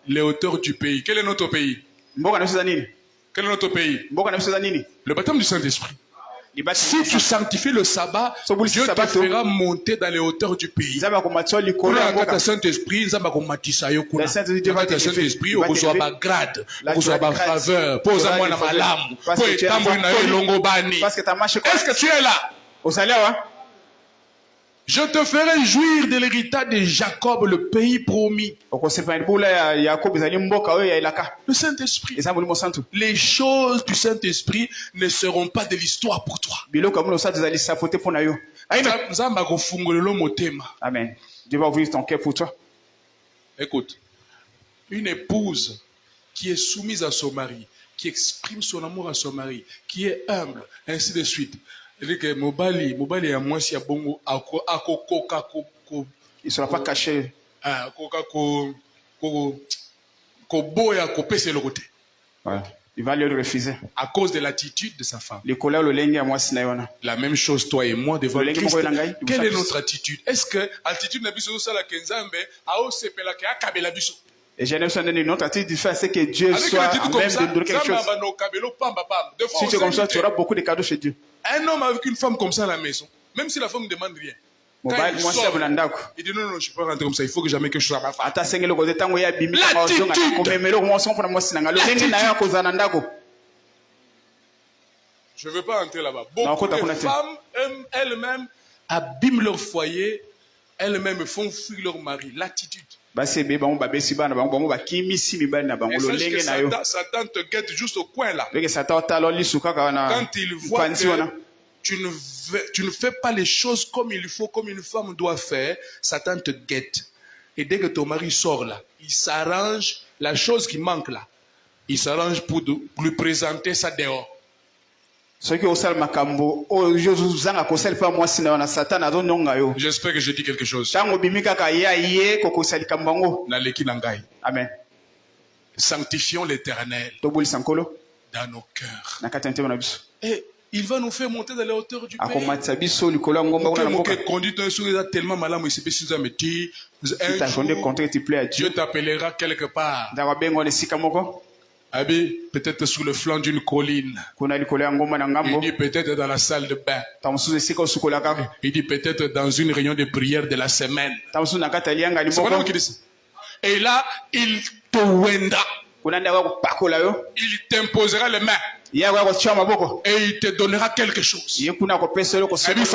Les hauteurs du pays. Quel est notre pays? Quel est notre pays? Le baptême du Saint-Esprit. Si tu sanctifies le sabbat, Dieu te fera monter dans les hauteurs du pays. Le Saint-Esprit, Saint-Esprit, grade, faveur, est-ce que tu es là? Je te ferai jouir de l'héritage de Jacob, le pays promis. Le Saint-Esprit. Les choses du Saint-Esprit ne seront pas de l'histoire pour toi. Amen. Dieu va ouvrir ton cœur pour toi. Écoute, une épouse qui est soumise à son mari, qui exprime son amour à son mari, qui est humble, ainsi de suite. Il ne sera pas caché. Ouais. Il va le refuser. À cause de l'attitude de sa femme. La même chose, toi et moi, devant Christ. Quelle est notre attitude? Est-ce que l'attitude n'a pas la kenzambe a osepela ke akabela biso? Et j'ai une autre attitude de faire, c'est que Dieu soit à même de donner quelque chose. Si tu es comme ça, tu auras beaucoup de cadeaux chez Dieu. Un homme avec une femme comme ça à la maison, même si la femme ne demande rien, quand il sort, il dit non, je ne peux pas rentrer comme ça, il faut que jamais quelque chose à ma femme. Je ne veux pas rentrer là-bas. Beaucoup de femmes elles-mêmes abîment leur foyer, elles-mêmes font fuir leur mari. L'attitude. Satan te guette juste au coin là. Quand il voit que tu ne fais pas les choses comme il faut, comme une femme doit faire, Satan te guette. Et dès que ton mari sort là, il s'arrange, la chose qui manque là, il s'arrange pour lui présenter ça dehors. J'espère que je dis quelque chose. Amen. Sanctifions l'Éternel dans nos cœurs. Et il va nous faire monter dans les hauteurs du pays. Dieu t'appellera quelque part. Peut-être sur le flanc d'une colline. Il dit peut-être dans la salle de bain. Il dit peut-être dans une réunion de prière de la semaine. Et là, il te wendra. Il t'imposera les mains. Et il te donnera quelque chose. Ça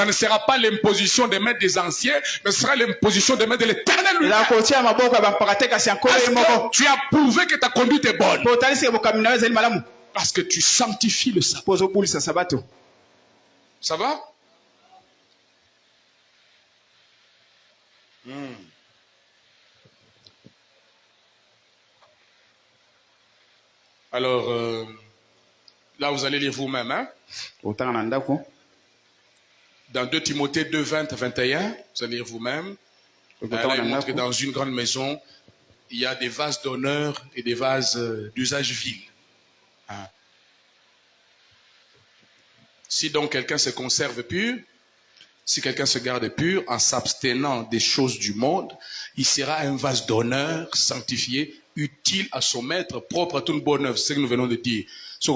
ne sera pas l'imposition des mains des anciens, mais ce sera l'imposition des mains de l'Éternel lui-même. Tu as prouvé que ta conduite est bonne. Parce que tu sanctifies le sabbat. Ça va? Alors, là, vous allez lire vous-même. Hein? Dans 2 Timothée 2, 20, 21, vous allez lire vous-même. Là, il montre que dans une grande maison, il y a des vases d'honneur et des vases d'usage vil. Hein? Si donc quelqu'un se conserve pur, si quelqu'un se garde pur en s'abstenant des choses du monde, il sera un vase d'honneur sanctifié, utile à son maître, propre à toute bonne œuvre. C'est ce que nous venons de dire. Sa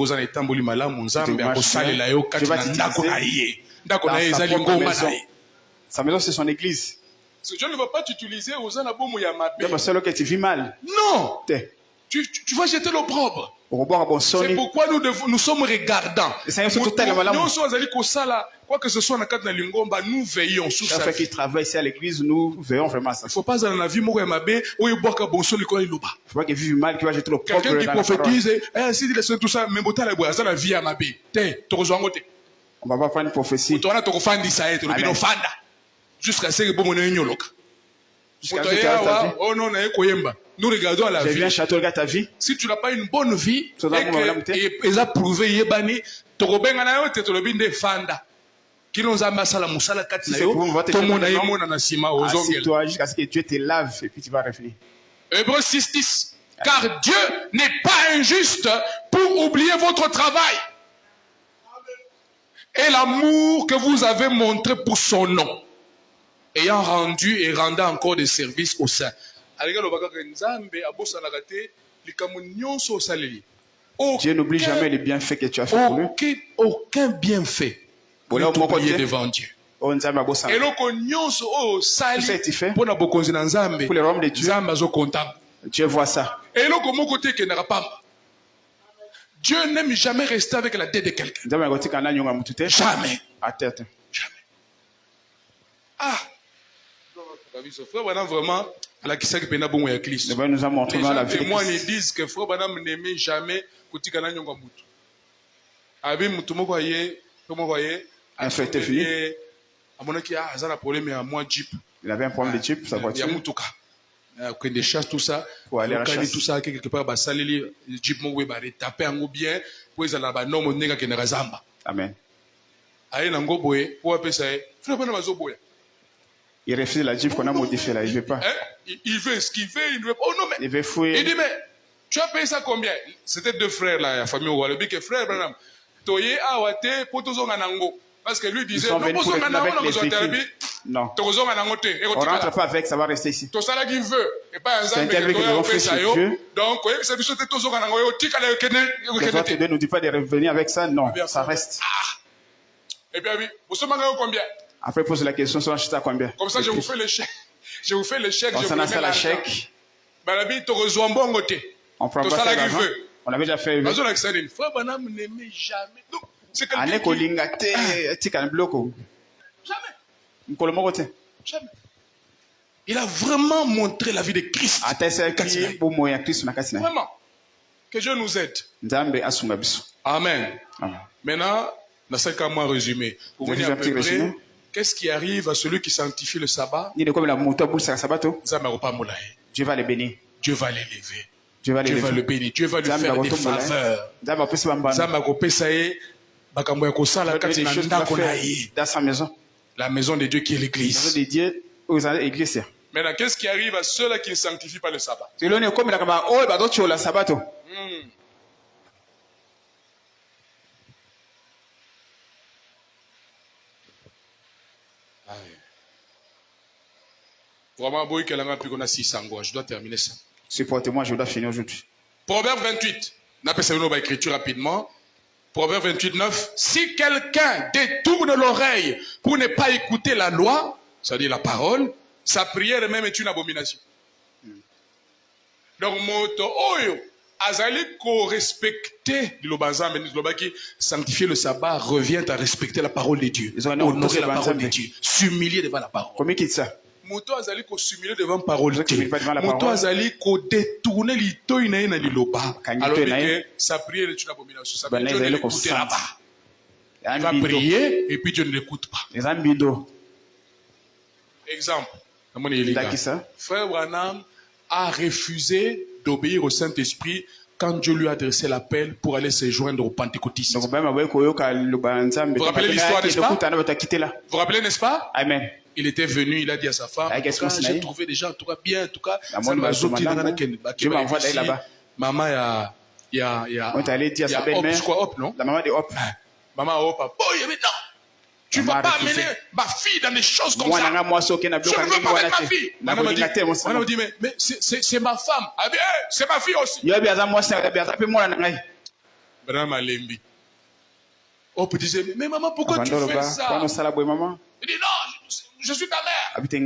maison, c'est son église. Je ne veux pas t'utiliser aux que tu vis mal. Non. Tu vas jeter l'opprobre. C'est pourquoi nous sommes regardants. Quoi que ce soit dans le Lingomba, nous veillons sur ça. Chaque fois qu'il travaille ici à l'église, nous veillons vraiment ça. Il ne faut pas dans la vie il ne faut pas qu'il vive mal, qu'il va jeter l'opprobre. Quelqu'un qui prophétise, si il laisse tout ça, mais c'est la vie à ma vie. On va pas faire une prophétie. Jusqu'à ce que nous regardons à la vie. Si tu n'as pas une bonne vie, et ça prouvé, assieds-toi jusqu'à ce que Dieu te lave et puis tu vas revenir. Hébreux 6:10. Car Dieu n'est pas injuste pour oublier votre travail et l'amour que vous avez montré pour son nom, ayant rendu et rendant encore des services au sein. Dieu n'oublie jamais les bienfaits que tu as fait pour lui. Aucun bienfait n'est oublié devant Dieu. Et tout ce que tu fais pour le royaume de Dieu, Dieu voit ça. Dieu n'aime jamais rester avec la dette de quelqu'un. Jamais. À tête. Ah, Frère Branham vraiment la qui sait pena bon ya Christ. Les nous a montré la vie. Moi ils disent que Frère Branham n'aimait jamais kutika na nyonga mutu. Abi mutu moko yé, comment voyez? Un fait était fini. À mon avis, ça a un problème à moi Jeep. Il avait un problème de Jeep, sa voiture. Il y a mutuka. Que des chasses tout ça. Pour aller à la chasse. Tout ça quelque part ba saleli Jeep mo we ba taper en bien pour ils la ba non mo nenga kenera zamba. Amen. Aïe nango boye, pour appeler ça. Frère Branham azo boye. Il refuse la Jeep qu'on a modifié là, il veut pas. Il veut ce qu'il veut, il ne veut pas. Oh non mais. Il veut fouiller. Il dit mais tu as payé ça combien? C'était deux frères là, la famille Oualobi que frère Branham. Toye awate potozonga nango. Parce que lui disait, non, on rentre pas avec, ça va rester ici. C'est interdit que nous avons fait chez Dieu. Donc, ne nous dit pas de revenir avec ça, non, ça reste. Et puis, combien? Après, pose la question, ça achète à combien? Comme ça, je vous fais le chèque. Je vous fais le chèque. On s'en a ça la chèque. On prend pas ça l'argent. On avait déjà fait. Frère Branham n'aimait jamais. C'est quelqu'un qui... Jamais. Jamais. Il a vraiment montré la vie de Christ. Vraiment. Que Dieu nous aide. Amen. Maintenant, dans ce cas, moi résumé. Pour venir à peu près, qu'est-ce qui arrive à celui qui sanctifie le sabbat? Dieu va le bénir. Dieu va l'élever. Dieu va le bénir. Dieu va lui faire des faveurs. Dans sa maison. La maison de Dieu qui est l'église. Maintenant, qu'est-ce qui arrive à ceux-là qui ne sanctifient pas le sabbat? Vraiment, je dois terminer ça. Supportez-moi, je dois finir aujourd'hui. Proverbe 28. N'appelle pas écriture rapidement. Proverbe 28, 9. Si quelqu'un détourne l'oreille pour ne pas écouter la loi, c'est-à-dire la parole, sa prière même est une abomination. Donc, moto oyo, azali ko respecter sanctifier le sabbat revient à respecter la parole de Dieu. Honorer la parole de Dieu. S'humilier devant la parole. Comment quitte ça? Moto azali ko s'humilier devant la parole de Dieu. Moto azali ko détourner l'ito inaina liloba. Alors que sa prière est une abomination. Ça veut dire Dieu ne l'écoute là-bas. Il va prier et puis Dieu ne l'écoute pas. Exemple. Frère Branham a refusé d'obéir au Saint-Esprit quand Dieu lui a adressé l'appel pour aller se joindre aux pentecôtistes. Vous rappelez l'histoire, n'est-ce pas? Vous rappelez, n'est-ce pas? Amen. Il était venu, il a dit à sa femme, j'ai trouvé des gens, en tout cas bien, en tout cas, maman on est allé dire à sa belle-mère, la maman de Hop. Maman Hop, tu ne vas pas amener ma fille dans des choses comme ça. Je ne veux pas mettre ma fille. Maman m'a dit, mais c'est ma femme. Ah bien, c'est ma fille aussi. Madame Malembi. Hop disait, mais maman, pourquoi tu fais ça? Il dit, non, je suis ta mère. Il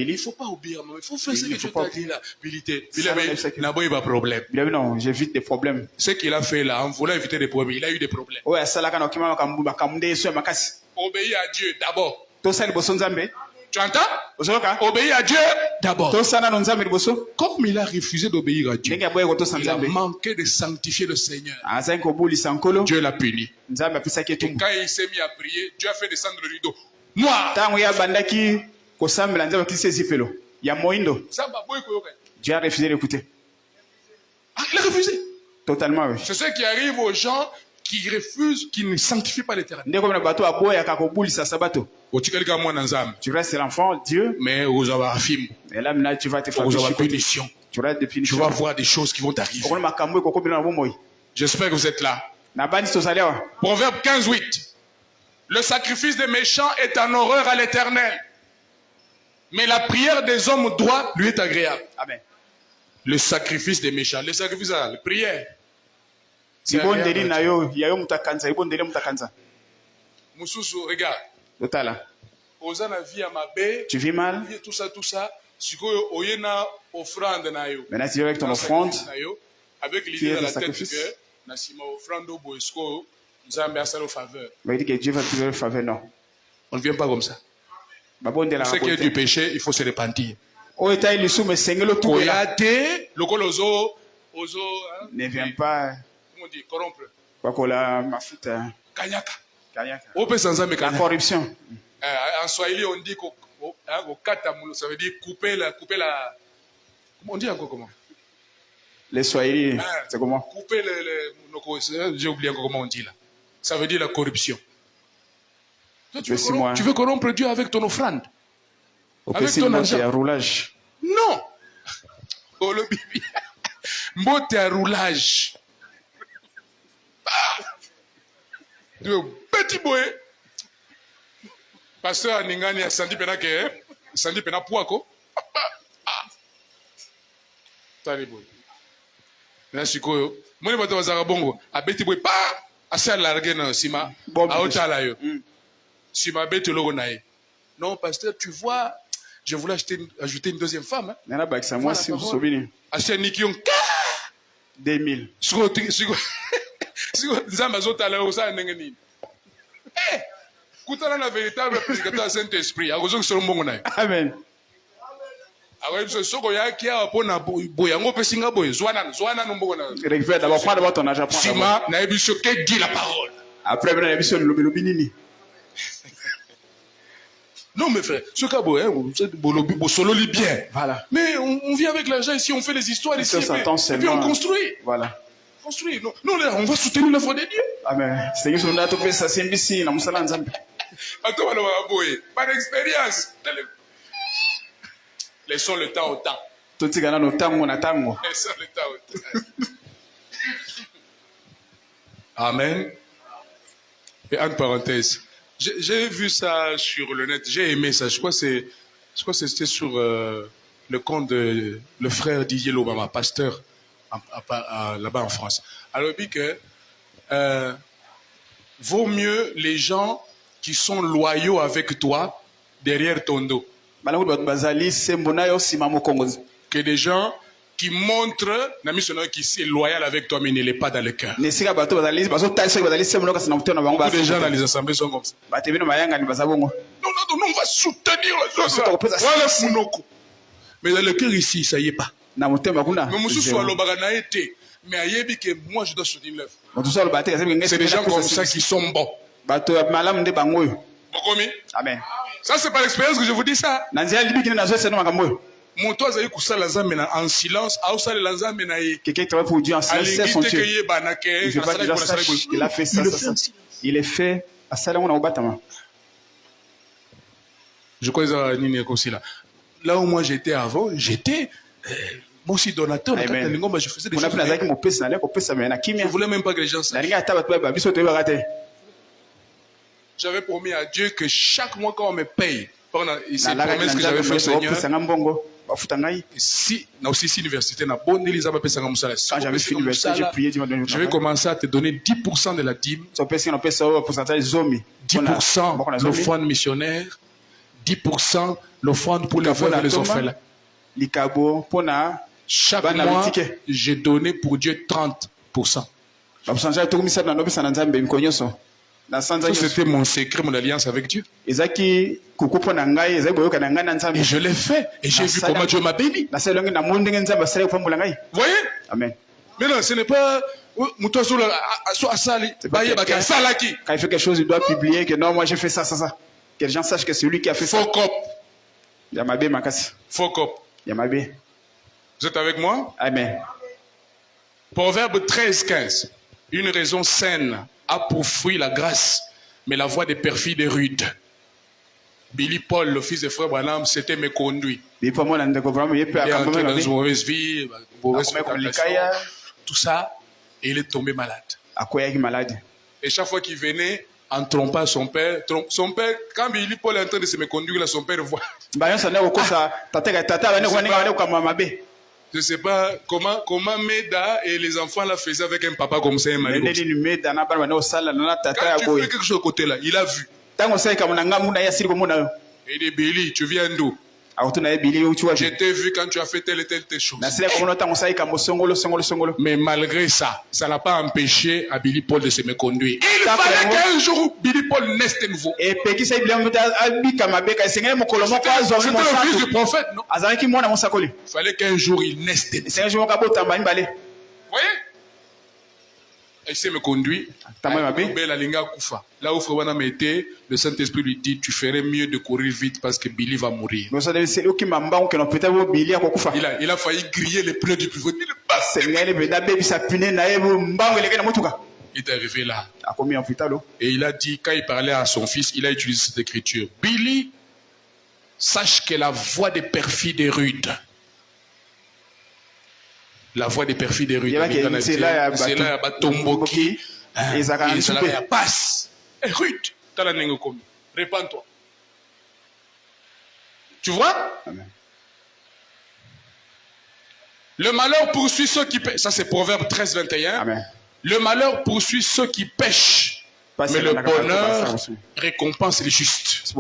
ne faut pas oublier, il faut faire ce que tu as dit là. Il n'a pas de problème. Non, j'évite des problèmes. Ce qu'il a fait là, en voulant éviter des problèmes, il a eu des problèmes. Obéis à Dieu d'abord. Tu entends? Obéis à Dieu d'abord. Comme il a refusé d'obéir à Dieu, il a manqué de sanctifier le Seigneur. Dieu l'a puni. Et quand il s'est mis à prier, Dieu a fait descendre le rideau noir. Dieu a refusé d'écouter. Il a refusé. Totalement, oui. C'est ce qui arrive aux gens qui refusent, qui ne sanctifient pas l'Éternel. Tu restes l'enfant, Dieu. Mais vous avez un film. Et là, maintenant, tu vas te faire punition. Tu vas voir des choses qui vont t'arriver. J'espère que vous êtes là. Proverbe 15, 8. Le sacrifice des méchants est en horreur à l'Éternel. Mais la prière des hommes droits lui est agréable. Amen. Le sacrifice des méchants. Le sacrifice, la prière. Moussousou, regarde. Tu vis mal. Tout ça. Maintenant, tu viens avec ton offrande. Avec l'idée dans la tête que il dit que Dieu va te faire faveur, non. On ne vient pas comme ça. Ce qui est du péché, il faut se repentir. Ne viens pas. Comment on dit? Corrompre. Kanyaka. La corruption. En Swahili, on dit ça veut dire couper la. On dit encore comment? Les Swahili, c'est comment? Couper j'ai oublié encore comment on dit là. Ça veut dire la corruption. Toi, tu veux corrompre Dieu avec ton offrande? Avec ton argent. Roulage. Non. Oh le bibi. Mbote à roulage. Petit boy. Pasteur Ningani a senti pena que senti pena poako. Tali boy. Na sikoyo. Moni bato bazaka bongo. Abeti boy pa asa larguer na sima. Aotala yo. Sima beti logo na ye. Non pasteur, tu vois, je voulais ajouter une deuxième femme. Nana bakisa moi si vous souveniez. Asa nikion 2000. Siko nzamba zotala yo sa ndenge nini. Kutana na véritable prédicateur Saint-Esprit. Akozo solo mbongo na yo. Amen. Alors, soko yaki a pona boyango pesinga boy zwana no mbongo na. Récupère d'abord prendre d'abord ton argent. Sima na ebiso que dit la parole. Après na ebiso lobi nini. Non mais frère, ce cas boy solo li bien. Voilà. Mais on vit avec l'argent ici, on fait les histoires ici et puis on construit. Voilà. Construit. Non là, on va soutenir l'œuvre de Dieu. Amen. C'est que on a topé ça CNBC na musala nzambe. Attends boy, par expérience. Laissons le temps au temps. Laissons le temps au temps. Amen. Et entre parenthèses, j'ai vu ça sur le net, j'ai aimé ça. Je crois que c'était sur le compte de le frère Didier Lobama, pasteur là-bas en France. Alors il dit que vaut mieux les gens qui sont loyaux avec toi derrière ton dos que des gens qui montrent qui est loyal avec toi mais ne l'est pas dans le cœur. Beaucoup de gens dans les assemblées sont comme ça. Non, on va soutenir les gens. Mais dans le cœur ici, ça y est pas. Mais moi je dois soutenir l'œuvre. C'est des gens comme ça qui sont bons. Amen. Ça c'est par l'expérience que je vous dis ça. Mon toit en silence, quelqu'un travaille pour Dieu en silence, c'est son Dieu. Je veux pas que les gens sachent qu'il a fait ça. Il est fait à Salomon au bâtiment. Je crois que là où moi j'étais avant, j'étais moi aussi donateur. Je faisais des choses. Je voulais même pas que les gens sachent. J'avais promis à Dieu que chaque mois quand on me paye, c'est une promesse que j'avais fait au Seigneur. Si, l'université n'a pas quand j'avais fini l'université, j'ai prié, je vais commencer à te donner 10% de la dîme, 10% l'offrande missionnaire, 10% l'offrande pour les veuves et les orphelins. Chaque mois, j'ai donné pour Dieu 30%. Ça, c'était mon secret, mon alliance avec Dieu. Et je l'ai fait. Et j'ai vu comment Dieu m'a béni. Vous voyez? Amen. Mais non, ce n'est pas... Quand il fait quelque chose, il doit publier que non, moi j'ai fait ça. Que les gens sachent que c'est lui qui a fait ça. Faux cop. Vous êtes avec moi? Amen. Proverbe 13-15. Une raison saine a pour fruit la grâce, mais la voie des perfides est rude. Billy Paul, le fils de frère Branham, s'était méconduit. Il est entré dans une mauvaise vie, tout ça, et il est tombé malade. Et chaque fois qu'il venait, en trompant son père, quand Billy Paul est en train de se méconduire, là, son père voit. Je ne sais pas comment Meda et les enfants la faisaient avec un papa comme ça. Quand tu fais quelque chose de côté là, il a vu. Il dit Billy, tu viens d'où? Je t'ai vu quand tu as fait telle et telle chose. Mais malgré ça, ça n'a pas empêché à Billy Paul de se méconduire. Il fallait qu'un jour Billy Paul naisse de nouveau. C'était le fils du prophète, non? Il fallait qu'un jour il naisse de nouveau. Vous voyez? Il s'est méconduit. Là où Frobana mettait, le Saint-Esprit lui dit, tu ferais mieux de courir vite parce que Billy va mourir. Il a failli griller les pneus du pivot. Il est arrivé là. Et il a dit, quand il parlait à son fils, il a utilisé cette écriture. Billy, sache que la voix des perfides est rude. La voix des perfides est rude. C'est là, il y a Batomboki. Il passe. Et rude. Répands-toi. Tu vois? Amen. Le malheur poursuit ceux qui pêchent. Ça, c'est Proverbe 13, 21. Amen. Le malheur poursuit ceux qui pêchent. Mais le bonheur récompense les justes.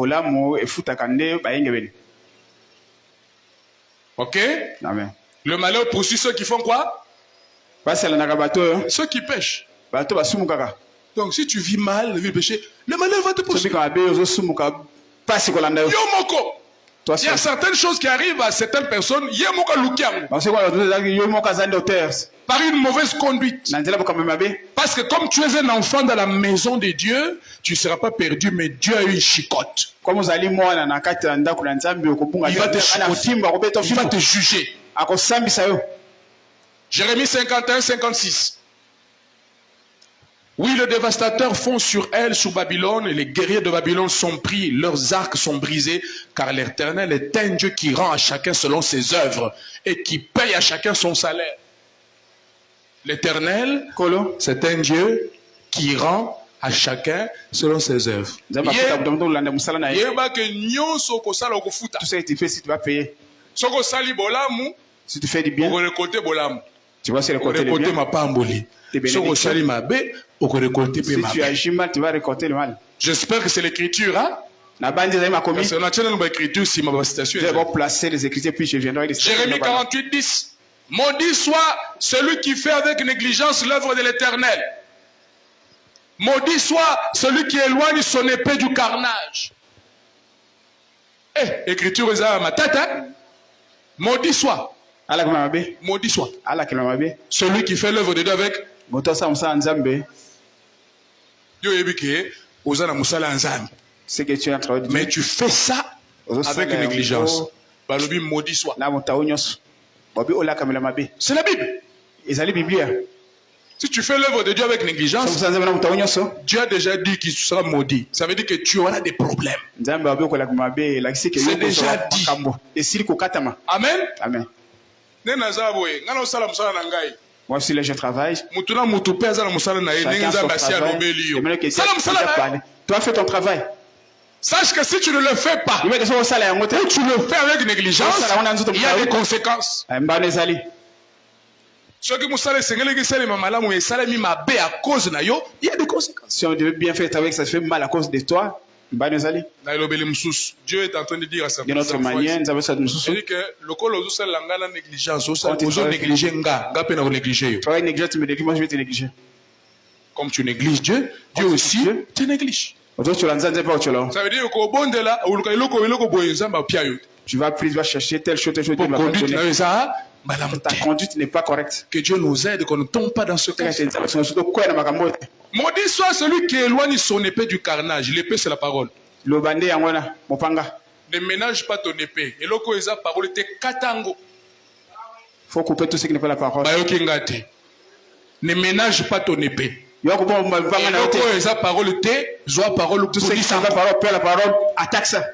Ok? Amen. Le malheur poursuit ceux qui font quoi? Ceux qui pêchent. Donc si tu vis mal, le péché, le malheur va te poursuivre. Il y a certaines choses qui arrivent à certaines personnes. Par une mauvaise conduite. Parce que comme tu es un enfant dans la maison de Dieu, tu ne seras pas perdu, mais Dieu a eu une chicotte. Il va te juger. Jérémie 51, 56. Oui, les dévastateurs font sur elle, sur Babylone, et les guerriers de Babylone sont pris, leurs arcs sont brisés, car l'Éternel est un Dieu qui rend à chacun selon ses œuvres et qui paye à chacun son salaire. L'Éternel, c'est un Dieu qui rend à chacun selon ses œuvres. Tout ce que tu fais, si tu vas payer. Si tu fais du bien, tu vas se récolter le bien. Si tu agis mal, tu vas récolter le mal. J'espère que c'est l'écriture, hein? Parce qu'on a l'écriture si ma citation. Je vais placer les écritures, puis je viendrai. Jérémie 48, 10. Maudit soit celui qui fait avec négligence l'œuvre de l'Éternel. Maudit soit celui qui éloigne son épée du carnage. Écriture est à ma tête, hein? Maudit soit. Maudit soit. Celui qui fait l'œuvre de Dieu avec. Ce que tu es en train de dire. Mais tu fais ça avec négligence. Maudit soit. C'est la Bible. Si tu fais l'œuvre de Dieu avec négligence, Dieu a déjà dit qu'il sera maudit. Ça veut dire que tu auras des problèmes. C'est déjà dit. Amen. Amen. Moi aussi, là, je travaille. Tu as fait ton travail. Sache que si tu ne le fais pas, ou tu le fais avec négligence, il y a des conséquences. Ceux qui à cause de yo, il y a des conséquences. Si on devait bien faire avec ça se fait mal à cause de toi. Dieu est en train de dire à sa de notre manière, nous avons ça de nous. C'est que le col aux la négligence, aux négligé nga pe na négliger. Toi négliger, tu me décris, moi je vais te négliger. Comme tu négliges Dieu, Dieu aussi te néglige. Ça veut dire qu'au bon de là, tu vas plus chercher telle chose, telle chose. Ta conduite n'est pas correcte. Que Dieu nous aide, qu'on ne tombe pas dans ce cas. Maudit soit celui qui éloigne son épée du carnage. L'épée, c'est la parole. Ne ménage pas ton épée. Et loko eza parole te katango. Faut couper tout ce qui n'est pas la parole. Ne ménage pas ton épée. Et loko eza parole te zoa parole tout ce qui s'en va la parole attaque ça.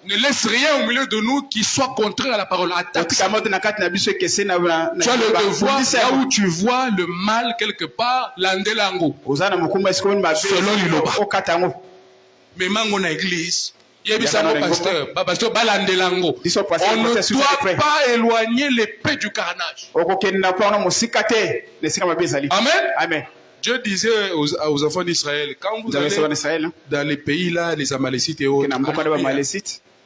Ne laisse rien au milieu de nous qui soit contraire à la parole. Attaque ça. Tu as le devoir, là où tu vois le mal quelque part, landelango. Selon l'Iloba. Mais mango na église. On ne doit pas éloigner l'épée du carnage. Amen. Amen. Dieu disait aux enfants d'Israël, quand vous allez dans les pays là, les Amalécites et autres,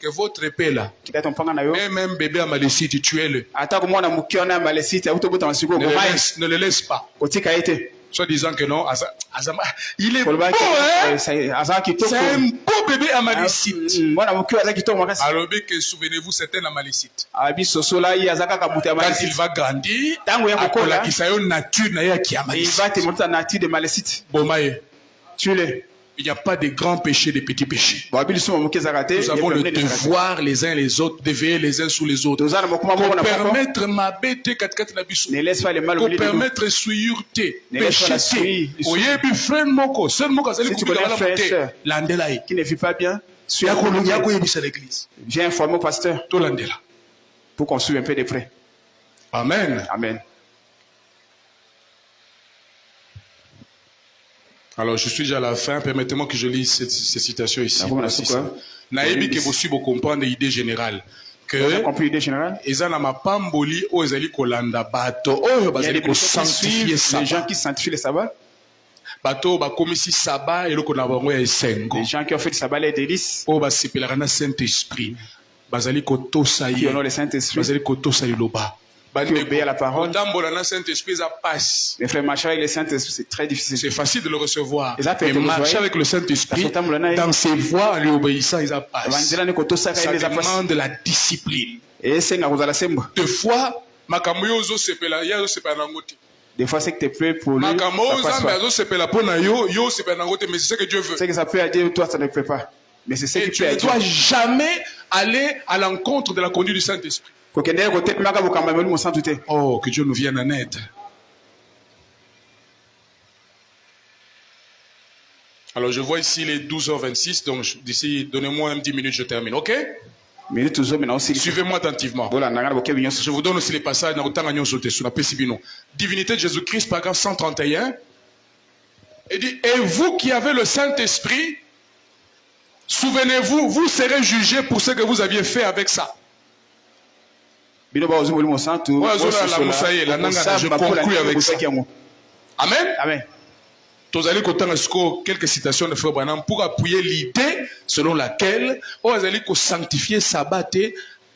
que votre épée là, même bébé à Malécite, tuez-le. Ne le laisse pas. Soit disant que non, il est beau, hein? C'est un beau bébé à Malécite. Alors, souvenez-vous, c'était la Malécite. Quand il va grandir, il n'y a pas de grands péchés, de petits péchés. Nous avons le devoir les uns les autres, de veiller les uns sur les autres. Pour permettre ma bête, pour permettre suivièreté, péché. Oyebi frère moko, seul moko, c'est le qui ne vit pas bien. Viens informer au pasteur pour qu'on suive un peu de près. Amen. Amen. Alors, je suis déjà à la fin. Permettez-moi que je lise ces citations ici. Naïbi que vous suivez comprendre l'idée générale. Que vous avez compris l'idée générale? Les gens qui sanctifient le sabbat. Bato ba komisi sabbat et le konabango ya esengo. Les gens qui ont fait le sabbat les délices. O ba sepelaka na Saint-Esprit. Bazali kotosa ye. Qui honorent le Saint-Esprit. Bazali kotosa liloba. Qui obéit à la parole. Les frères, marcher avec le Saint-Esprit, c'est très difficile. C'est facile de le recevoir. Mais marcher avec le Saint-Esprit, dans ses voies, en lui obéissant, ils passent. Ça demande de la discipline. Deux fois, des fois, c'est que tu es prêt pour lui. Mais c'est ce que Dieu veut. C'est que ça peut à dire, toi, ça ne peut pas. Mais c'est ce que tu ne dois jamais aller à l'encontre de la conduite du Saint-Esprit. Oh, que Dieu nous vienne en aide. Alors, je vois ici les 12h26, donc d'ici, donnez-moi 10 minutes, je termine, ok? Suivez-moi attentivement. Je vous donne aussi les passages dans le Divinité de Jésus-Christ, paragraphe 131. Il dit, et vous qui avez le Saint-Esprit, souvenez-vous, vous serez jugés pour ce que vous aviez fait avec ça. Je conclue avec ça. Amen. Amen. Quelques citations de Frère Branham pour appuyer l'idée selon laquelle on va sanctifier sabbat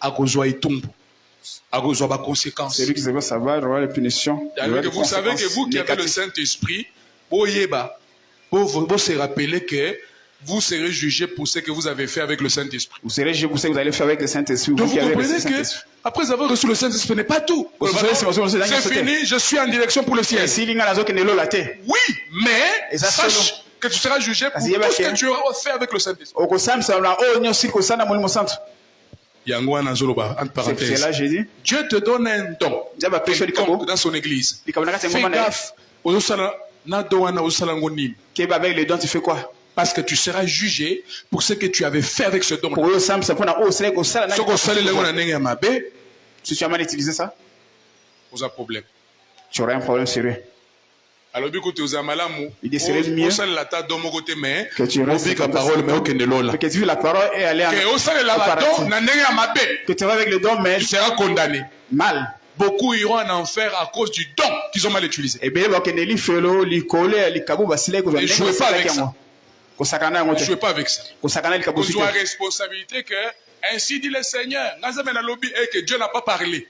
à cause de conséquences. Celui qui veut savoir aura les punitions. Vous savez que vous qui avez le Saint-Esprit, vous se rappelez que vous serez jugé pour ce que vous avez fait avec le Saint-Esprit. Vous serez jugé pour ce que vous allez faire avec le Saint-Esprit. Donc vous comprenez que après avoir reçu le Saint-Esprit, ce n'est pas tout. C'est fini, je suis en direction pour le ciel. Oui, mais sache que tu seras jugé pour tout ce que tu auras fait avec le Saint-Esprit. Entre parenthèses, Dieu te donne un don dans son église. Fais gaffe. Avec les dons, tu fais quoi? Parce que tu seras jugé pour ce que tu avais fait avec ce don. Si tu as mal utilisé ça, vous avez un problème. Tu auras un problème sérieux. Alors, il serait mieux que tu restes la parole, que tu vis la parole et aller que tu vas avec le don, mais tu seras condamné. Mal. Beaucoup iront en enfer à cause du don qu'ils ont mal utilisé. Ne jouez pas avec ça. Ne jouez pas avec ça. Vous avez responsabilité que, ainsi dit le Seigneur, et que Dieu n'a pas parlé.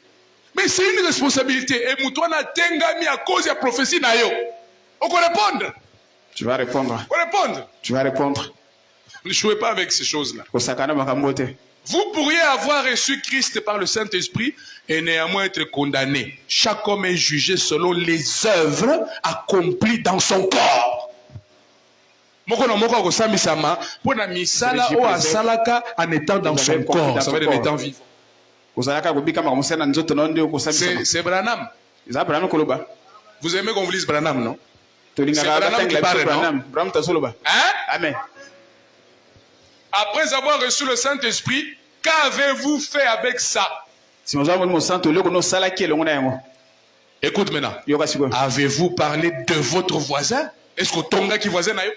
Mais c'est une responsabilité. Et Moutouana Tengami à cause de la prophétie Nayo. On peut répondre. Tu vas répondre. Tu vas répondre. Ne jouez pas avec ces choses-là. Vous pourriez avoir reçu Christ par le Saint-Esprit et néanmoins être condamné. Chaque homme est jugé selon les œuvres accomplies dans son corps. Moko samisama pour la misala ou asalaka en étant dans son corps, ça veut dire en étant vivant. C'est Branham. Vous aimez qu'on vous lise Branham, non? C'est Branham qui parle, non? Hein? Amen. Après avoir reçu le Saint-Esprit, qu'avez-vous fait avec ça? Écoute maintenant. Avez-vous parlé de votre voisin? Est-ce que Tonga qui voisin n'a eu?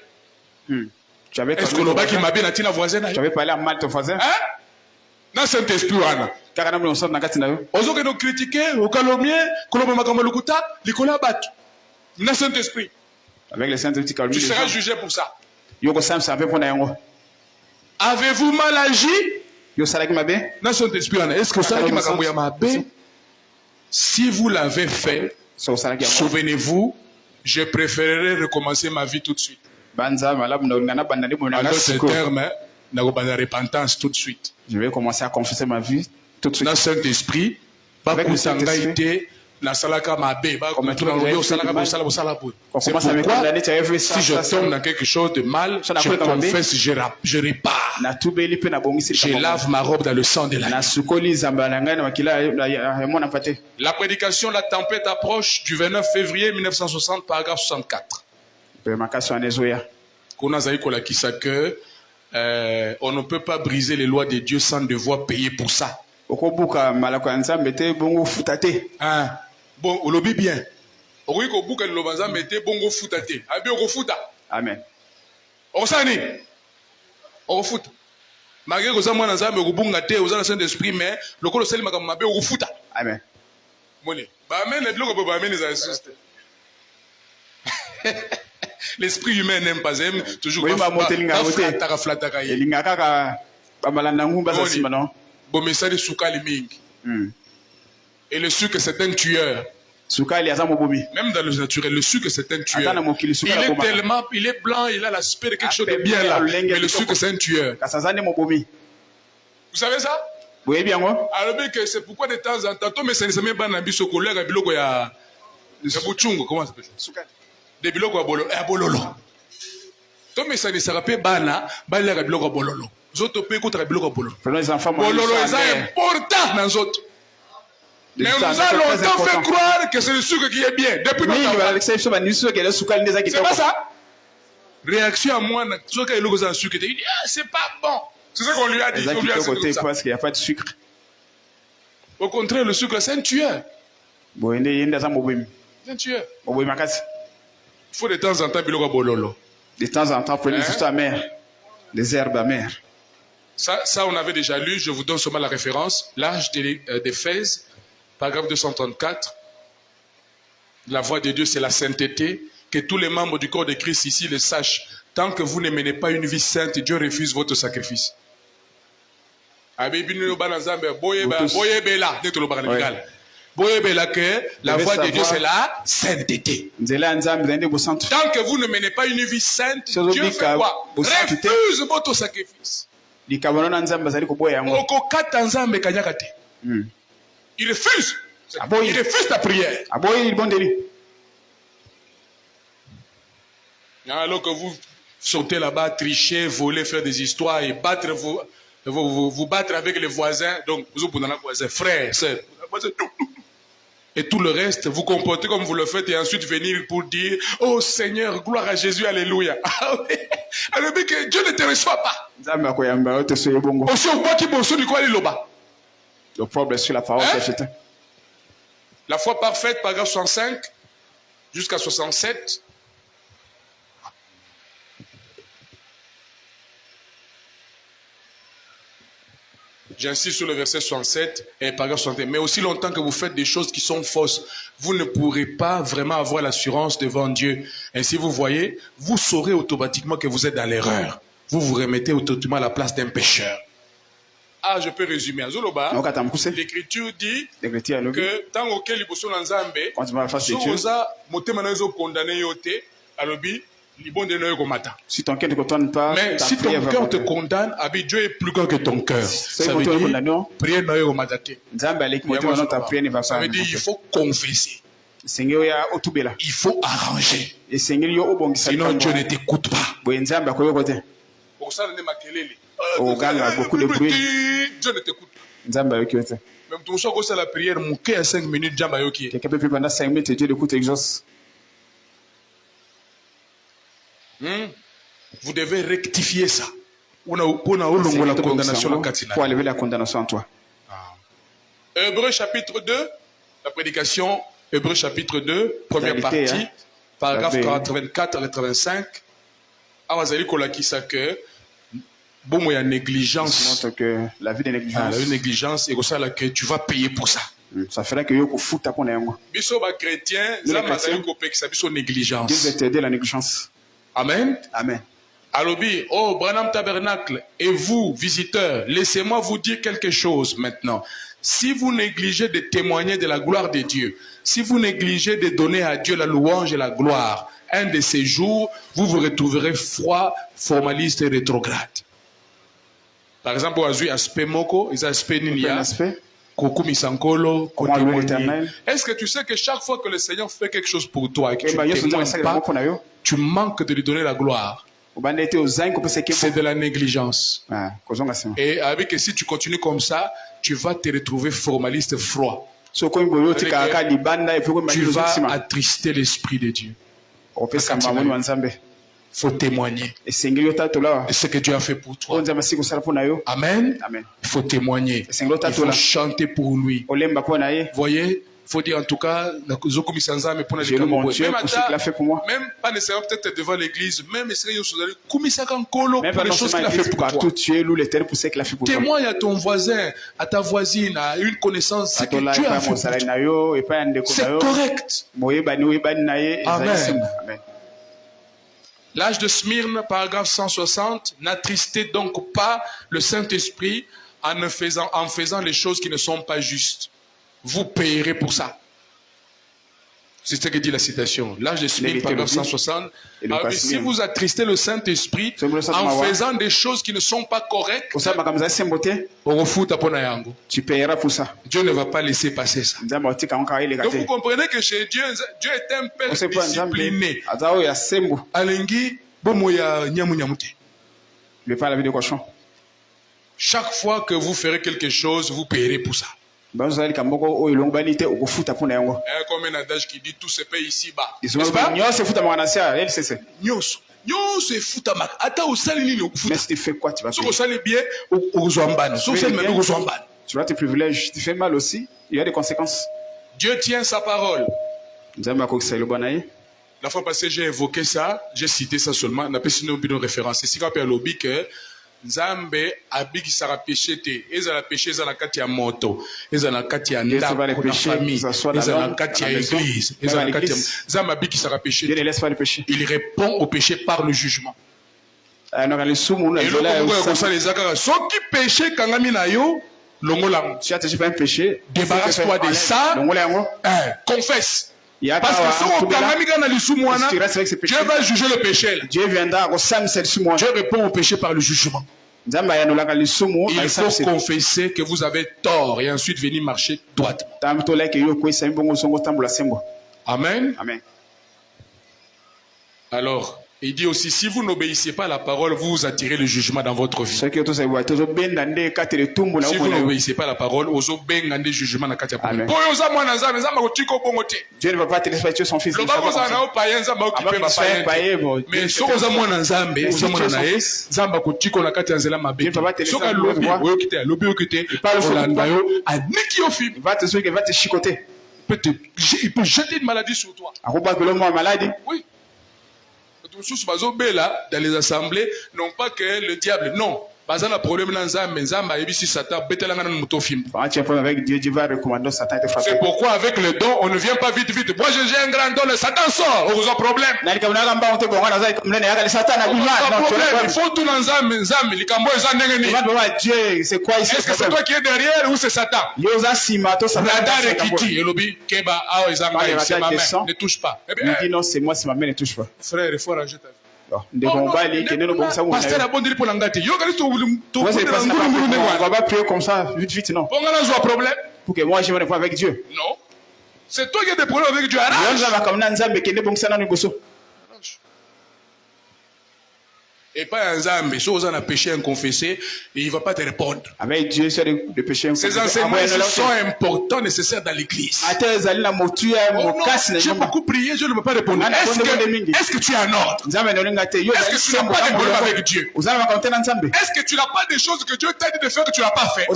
Est-ce que l'Oba qui m'a bien attiré voisin? Tu avais parlé mal de ton voisin? Hein? Dans Saint-Esprit, nous critiquer, au calomnier, dans Saint-Esprit. Avec le Saint-Esprit, tu seras jugé pour ça. Avez-vous mal agi? Est-ce que ça si vous l'avez fait, souvenez-vous, je préférerais recommencer ma vie tout de suite. En d'autres termes, la repentance tout de suite. Je vais commencer à confesser ma vie tout de suite. Dans Saint-Esprit, pas pour s'engager. C'est pourquoi, si je tombe dans quelque chose de mal, je confesse, je répare. Je lave ma robe dans le sang de l'agneau. La prédication La tempête approche du 29 février 1960, paragraphe 64. On ne peut pas briser les lois de Dieu sans devoir payer pour ça. Bon, on le dit bien. Amen. On s'en est. On fout. Malgré que ça, moi, dans le Saint-Esprit, mais le col sel m'a mabé au foot. Amen. L'esprit humain n'aime pas, aime toujours. Et le sucre, c'est un tueur. Même dans le naturel, le sucre, c'est un tueur. Il est blanc, il a l'aspect de quelque chose de bien là. Mais le sucre, c'est un tueur. Vous savez ça? Oui, bien. Alors, c'est pourquoi de temps en temps, mais ça ne s'est pas dans le collègue, il y a comment ça s'appelle? Des biloko à bololo. Mais ça ne sera pas bana, balé à biloko à bololo. Les autres pays contre biloko à bololo. Bololo est important dans les autres. Mais nous allons longtemps faire croire que c'est le sucre qui est bien. Depuis longtemps. C'est pas ça? Réaction à moi, c'est pas bon. C'est ça qu'on lui a dit. Parce qu'il n'y a pas de sucre. Au contraire, le sucre, c'est un tueur. C'est un tueur. Il faut de temps en temps biloko bololo. De temps en temps, prenez juste amères. Des herbes amères. Ça, on avait déjà lu. Je vous donne seulement la référence. L'âge d'Éphèse. Paragraphe 234, la voix de Dieu, c'est la sainteté. Que tous les membres du corps de Christ ici le sachent. Tant que vous ne menez pas une vie sainte, Dieu refuse votre sacrifice. La voix de Dieu, c'est la sainteté. Tant que vous ne menez pas une vie sainte, Dieu fait quoi? Refuse votre sacrifice. Il refuse. Il refuse ta prière. Alors que vous sautez là-bas, tricher, voler, faire des histoires et battre vous battre avec les voisins. Donc, vous êtes les voisins, frères, sœurs. Et tout le reste, vous comportez comme vous le faites et ensuite venir pour dire oh Seigneur, gloire à Jésus, alléluia. Alors que Dieu ne te reçoit pas. Aussi, on voit qu'il du quoi les loba. Le problème sur la parole que la foi parfaite, paragraphe 65 jusqu'à 67. J'insiste sur le verset 67 et paragraphe 61. Mais aussi longtemps que vous faites des choses qui sont fausses, vous ne pourrez pas vraiment avoir l'assurance devant Dieu. Ainsi, vous voyez, vous saurez automatiquement que vous êtes dans l'erreur. Vous vous remettez automatiquement à la place d'un pécheur. Ah, je peux résumer. L'Écriture dit que tant auquel il possède l'ensemble, si ton cœur ne te condamne pas, mais si ton cœur te condamne, Dieu est plus grand que ton cœur. Ça veut dire prière ça veut dire il faut confesser. Il faut arranger. Sinon Dieu ne t'écoute pas. Pour ça, beaucoup de bruit. Dieu ne t'écoute pas. Même tout ça, c'est la prière, mon cœur à 5 minutes, quelqu'un peut plus pendant 5 minutes et Dieu l'écoute exauce. Vous devez rectifier ça. Pour enlever la condamnation en toi. Hébreux chapitre 2, la prédication, Hébreux chapitre 2, première partie, paragraphe 84-85. Awazali kolakisa que bon il y a négligence. Montre que la vie de négligence. La négligence et ça là que tu vas payer pour ça. Ça ferait que yo fout ta connaît moi. Biso ba chrétien, ça mazali ko pekisa biso négligence. Dieu va t'aider la négligence. Amen. Amen. Alobi, oh, Branham Tabernacle, et vous, visiteurs, laissez-moi vous dire quelque chose maintenant. Si vous négligez de témoigner de la gloire de Dieu, si vous négligez de donner à Dieu la louange et la gloire, un de ces jours, vous vous retrouverez froid, formaliste et rétrograde. Par exemple, vous avez aspect moko, ils aspect ninia, kokumi sankolo, est-ce que tu sais que chaque fois que le Seigneur fait quelque chose pour toi et que tu ne témoignes pas, tu manques de lui donner la gloire? C'est de la négligence. Et avec que si tu continues comme ça, tu vas te retrouver formaliste froid. Tu vas attrister l'Esprit de Dieu. Il faut témoigner. Et ce que Dieu a fait pour toi. Amen. Il faut témoigner. Il faut chanter pour lui. Vous voyez? Il faut dire en tout cas, même pas nécessairement peut-être devant l'église, même pour les choses qu'il a fait pour toi. Témoigne à ton voisin, à ta voisine, à une connaissance, ce que Dieu a fait pour toi. C'est correct. Amen. L'âge de Smyrne, paragraphe 160, n'attristez donc pas le Saint-Esprit en faisant les choses qui ne sont pas justes. Vous payerez pour ça. C'est ce que dit la citation. L'âge de Smyrne, paragraphe 160. Si vous attristez le Saint-Esprit en faisant des choses qui ne sont pas correctes, tu payeras pour ça. Dieu ne va pas laisser passer ça. Donc vous comprenez que chez Dieu, Dieu est un père discipliné. Alengi, chaque fois que vous ferez quelque chose, vous payerez pour ça. Comme un adage qui dit tout se paye ici-bas. N'est-ce pas? Mais si tu fais quoi, tu vas payer. Tu vas tes privilèges. Tu fais mal aussi, il y a des conséquences. Dieu tient sa parole. La fois passée, j'ai évoqué ça, j'ai cité ça seulement. On a pas une référence. C'est ce qu'on appelle l'obi que Nzambe abiki sara péché te. Ezala péché ezala kati ya moto. Ezala kati ya ndako na famille. Ezala kati ya église. Ezala kati ya Nzambe abiki sara péché. Il répond au péché par le jugement. Et qui péché kangami na yo longola. Si tu as fait un péché, débarrasse-toi de ça. Confesse. Parce que Dieu va juger le péché. Dieu viendra, Dieu répond au péché par le jugement. Il faut confesser que vous avez tort et ensuite venir marcher droitement. Amen. Amen. Alors, il dit aussi, si vous n'obéissez pas à la parole, vous attirez le jugement dans votre vie. Si vous n'obéissez pas à la parole, vous attirez le jugement dans votre vie. Dieu ne va pas te laisser tuer son fils. Mais si vous avez un Nzambe, vous avez il va te suivre, il va te chicoter. Il peut jeter une maladie sur toi. Oui. Dans les assemblées, non pas que le diable, non. C'est pourquoi avec le don, on ne vient pas vite. Moi j'ai un grand don, le Satan sort. On a problème. Il faut tout dans c'est quoi ici? Est-ce que c'est toi qui es derrière ou c'est Satan? Ne touche pas. Il dit non, c'est moi, c'est ma main, ne touche pas. Frère, il faut ranger ta vie. On va pas prier comme ça, vite, non. Pour que moi, je me vois avec Dieu. Non. C'est toi qui as des problèmes avec Dieu. Et pas un Nzambe, si vous en avez péché inconfessé, il ne va pas te répondre. Avec Dieu, c'est des péchés inconfessés. Ces enseignements sont importants, nécessaires dans l'église. J'ai beaucoup prié, je ne peux pas répondre. Est-ce que tu es en ordre? Est-ce que tu n'as pas de problème avec Dieu? Est-ce que tu n'as pas des choses que Dieu t'a dit de faire que tu n'as pas fait?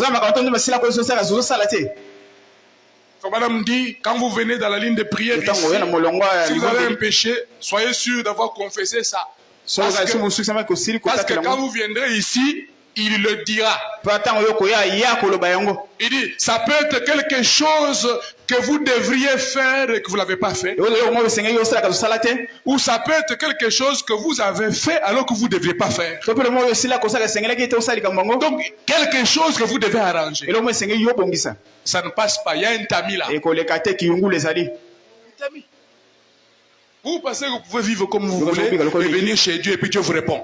Madame dit, quand vous venez dans la ligne de prière ici, si vous avez un péché, soyez sûr d'avoir confessé ça. Parce que quand vous viendrez ici, il le dira. Il dit, ça peut être quelque chose que vous devriez faire et que vous ne l'avez pas fait. Ou ça peut être quelque chose que vous avez fait alors que vous ne devriez pas faire. Donc, quelque chose que vous devez arranger. Ça ne passe pas, il y a un tamis là. Vous pensez que vous pouvez vivre comme vous voulez et venir chez Dieu et puis Dieu vous répond.